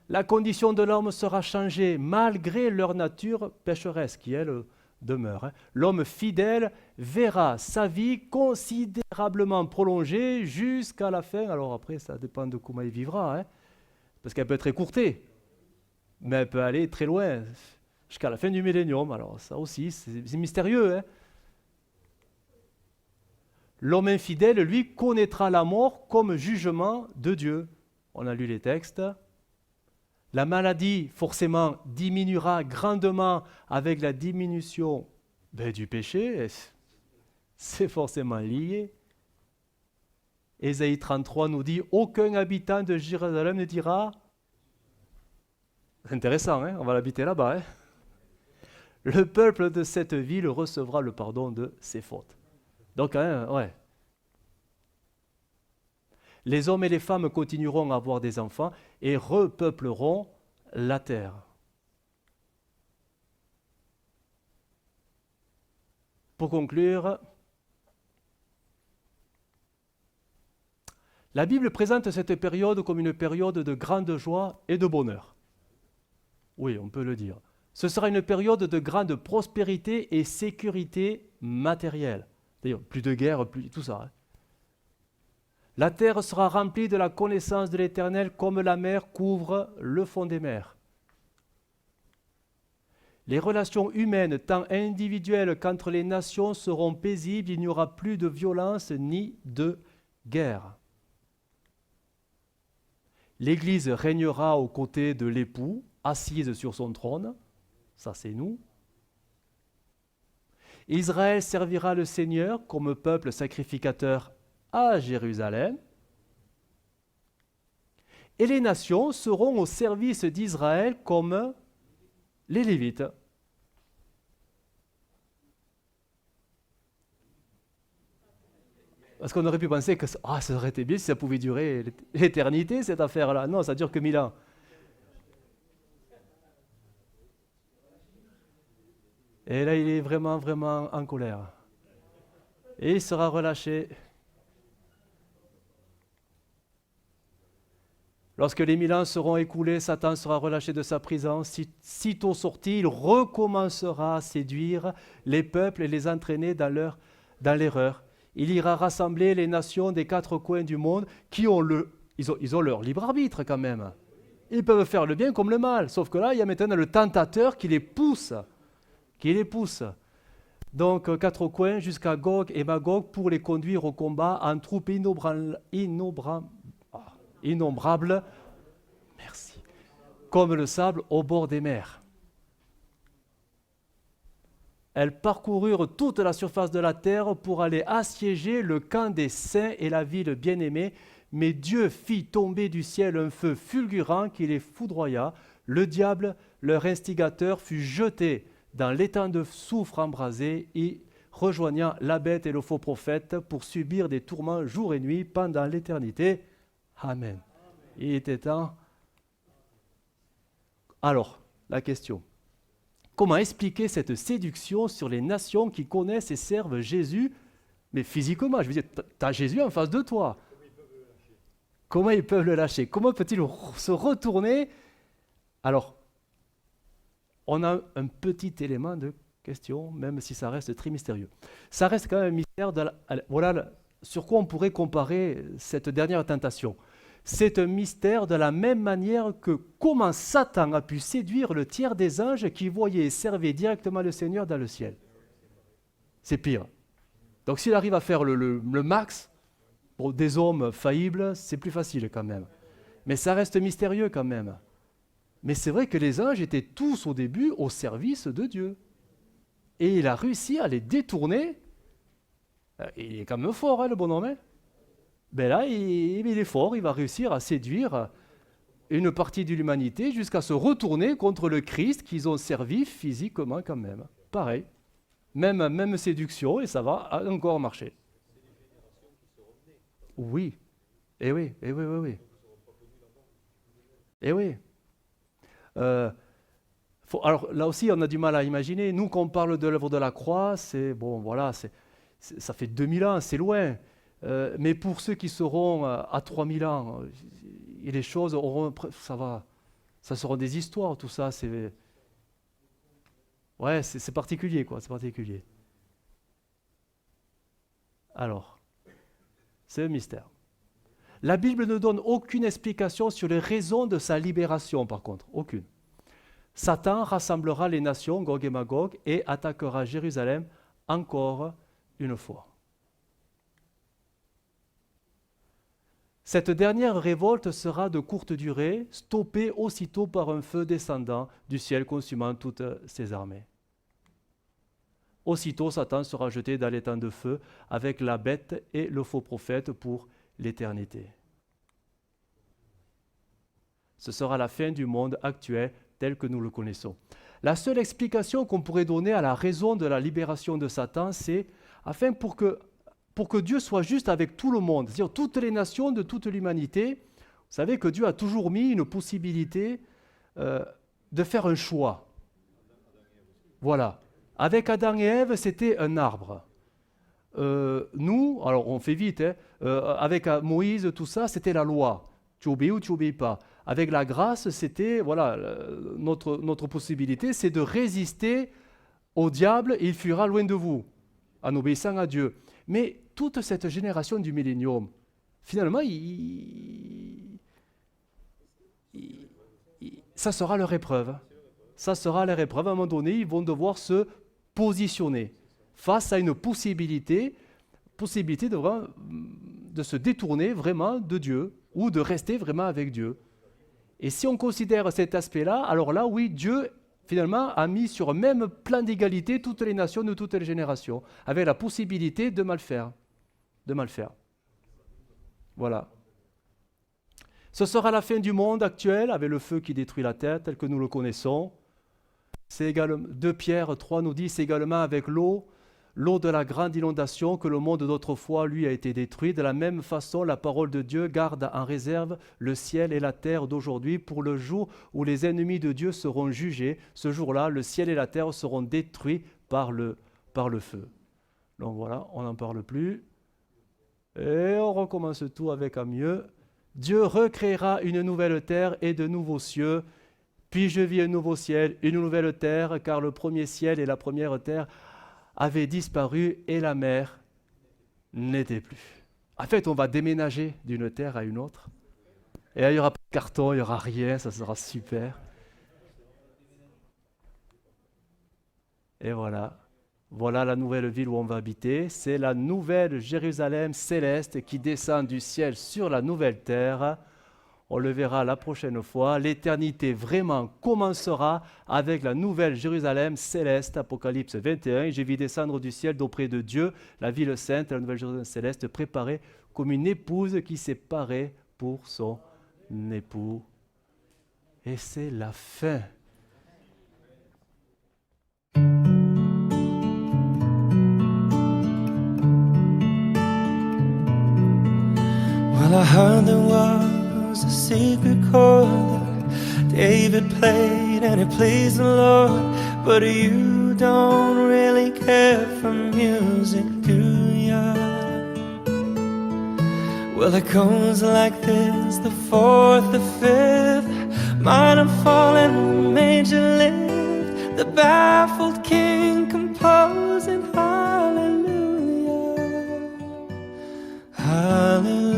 La condition de l'homme sera changée malgré leur nature pécheresse qui, elle, demeure. Hein. L'homme fidèle verra sa vie considérablement prolongée jusqu'à la fin. Alors après, ça dépend de comment il vivra, hein, parce qu'elle peut être écourtée, mais elle peut aller très loin, jusqu'à la fin du millénium. Alors ça aussi, c'est mystérieux, hein. L'homme infidèle, lui, connaîtra la mort comme jugement de Dieu. On a lu les textes. La maladie, forcément, diminuera grandement avec la diminution du péché. C'est forcément lié. Ésaïe 33 nous dit « Aucun habitant de Jérusalem ne dira... » C'est intéressant, hein, on va l'habiter là-bas. Hein. Le peuple de cette ville recevra le pardon de ses fautes. Donc, hein, ouais. Les hommes et les femmes continueront à avoir des enfants et repeupleront la terre. Pour conclure, la Bible présente cette période comme une période de grande joie et de bonheur. Oui, on peut le dire. Ce sera une période de grande prospérité et sécurité matérielle. D'ailleurs, plus de guerre, plus tout ça. Hein. La terre sera remplie de la connaissance de l'Éternel comme la mer couvre le fond des mers. Les relations humaines, tant individuelles qu'entre les nations, seront paisibles. Il n'y aura plus de violence ni de guerre. L'Église régnera aux côtés de l'époux, assise sur son trône. Ça, c'est nous. Israël servira le Seigneur comme peuple sacrificateur à Jérusalem. Et les nations seront au service d'Israël comme les Lévites. Parce qu'on aurait pu penser que ça aurait été bien si ça pouvait durer l'éternité, cette affaire-là. Non, ça dure que 1000 ans. Et là, il est vraiment, vraiment en colère. Et il sera relâché. Lorsque les 1000 ans seront écoulés, Satan sera relâché de sa prison. Sitôt sorti, il recommencera à séduire les peuples et les entraîner dans l'erreur. Il ira rassembler les nations des 4 coins du monde qui ont ils ont leur libre arbitre quand même. Ils peuvent faire le bien comme le mal. Sauf que là, il y a maintenant le tentateur qui les pousse. Donc, 4 coins jusqu'à Gog et Magog pour les conduire au combat en troupes innombrables, merci, comme le sable au bord des mers. Elles parcoururent toute la surface de la terre pour aller assiéger le camp des saints et la ville bien-aimée, mais Dieu fit tomber du ciel un feu fulgurant qui les foudroya. Le diable, leur instigateur, fut jeté dans l'étang de soufre embrasé et rejoignant la bête et le faux prophète pour subir des tourments jour et nuit pendant l'éternité. Amen. Il était temps. Alors, la question. Comment expliquer cette séduction sur les nations qui connaissent et servent Jésus, mais physiquement? Je veux dire, tu as Jésus en face de toi. Comment ils peuvent le lâcher? Comment peut-il se retourner? Alors, on a un petit élément de question, même si ça reste très mystérieux. Ça reste quand même un mystère. Voilà sur quoi on pourrait comparer cette dernière tentation. C'est un mystère de la même manière que comment Satan a pu séduire le tiers des anges qui voyaient et servaient directement le Seigneur dans le ciel. C'est pire. Donc s'il arrive à faire le max, Bon, des hommes faillibles, c'est plus facile quand même. Mais ça reste mystérieux quand même. Mais c'est vrai que les anges étaient tous au début au service de Dieu. Et il a réussi à les détourner. Il est quand même fort, hein, le bonhomme. Hein. Ben là, il est fort, il va réussir à séduire une partie de l'humanité jusqu'à se retourner contre le Christ qu'ils ont servi physiquement quand même. Pareil. Même séduction, et ça va encore marcher. Oui. Eh oui, eh oui, oui, oui. Eh oui. Alors là aussi, on a du mal à imaginer. Nous, quand on parle de l'œuvre de la croix, c'est bon, voilà, ça fait 2000 ans, c'est loin. Mais pour ceux qui seront à 3000 ans, et les choses auront, ça va, ça seront des histoires, tout ça. Ouais, c'est particulier, quoi, c'est particulier. Alors, c'est un mystère. La Bible ne donne aucune explication sur les raisons de sa libération, par contre, aucune. Satan rassemblera les nations, Gog et Magog, et attaquera Jérusalem encore une fois. Cette dernière révolte sera de courte durée, stoppée aussitôt par un feu descendant du ciel consumant toutes ses armées. Aussitôt, Satan sera jeté dans l'étang de feu avec la bête et le faux prophète pour l'éternité. Ce sera la fin du monde actuel tel que nous le connaissons. La seule explication qu'on pourrait donner à la raison de la libération de Satan, c'est afin pour que Dieu soit juste avec tout le monde, c'est-à-dire toutes les nations de toute l'humanité. Vous savez que Dieu a toujours mis une possibilité de faire un choix. Voilà. Avec Adam et Ève, c'était un arbre. Nous, alors on fait vite, hein, avec Moïse, tout ça, c'était la loi. Tu obéis ou tu obéis pas. Avec la grâce, c'était, voilà, notre possibilité, c'est de résister au diable et il fuira loin de vous, en obéissant à Dieu. Mais toute cette génération du millénium, finalement, ça sera leur épreuve. Ça sera leur épreuve. À un moment donné, ils vont devoir se positionner face à une possibilité de se détourner vraiment de Dieu ou de rester vraiment avec Dieu. Et si on considère cet aspect-là, alors là, oui, Dieu, finalement, a mis sur un même plan d'égalité toutes les nations de toutes les générations, avec la possibilité de mal faire. De mal faire. Voilà. Ce sera la fin du monde actuel, avec le feu qui détruit la terre, tel que nous le connaissons. C'est également, 2 Pierre 3 nous dit, c'est également avec l'eau de la grande inondation que le monde d'autrefois, lui, a été détruit. De la même façon, la parole de Dieu garde en réserve le ciel et la terre d'aujourd'hui pour le jour où les ennemis de Dieu seront jugés. Ce jour-là, le ciel et la terre seront détruits par le feu. Donc voilà, on n'en parle plus. Et on recommence tout avec un mieux. Dieu recréera une nouvelle terre et de nouveaux cieux. Puis je vis un nouveau ciel, une nouvelle terre, car le premier ciel et la première terre avait disparu et la mer n'était plus. En fait, on va déménager d'une terre à une autre. Et là, il n'y aura pas de carton, il n'y aura rien, ça sera super. Et voilà. Voilà la nouvelle ville où on va habiter. C'est la nouvelle Jérusalem céleste qui descend du ciel sur la nouvelle terre. On le verra la prochaine fois. L'éternité vraiment commencera avec la nouvelle Jérusalem céleste, Apocalypse 21. Et j'ai vu descendre du ciel d'auprès de Dieu la ville sainte, la nouvelle Jérusalem céleste, préparée comme une épouse qui s'est parée pour son époux. Et c'est la fin. Well, I heard there was a secret chord that David played and it pleased the Lord. But you don't really care for music, do ya? Well, it goes like this, the fourth, the fifth, minor fall and major lift, the baffled king composing hallelujah, hallelujah.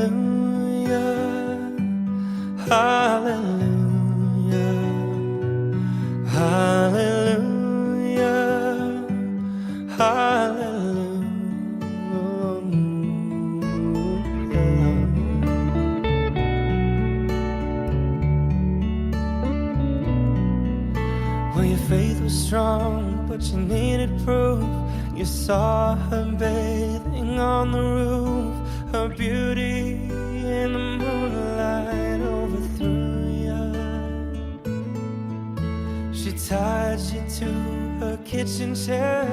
Hallelujah, hallelujah, hallelujah. faith was strong, but you needed proof. You saw her bathing on the roof. Her beauty in the moonlight overthrew you. She tied you to her kitchen chair.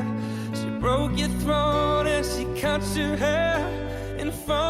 She broke your throat and she cut your hair in front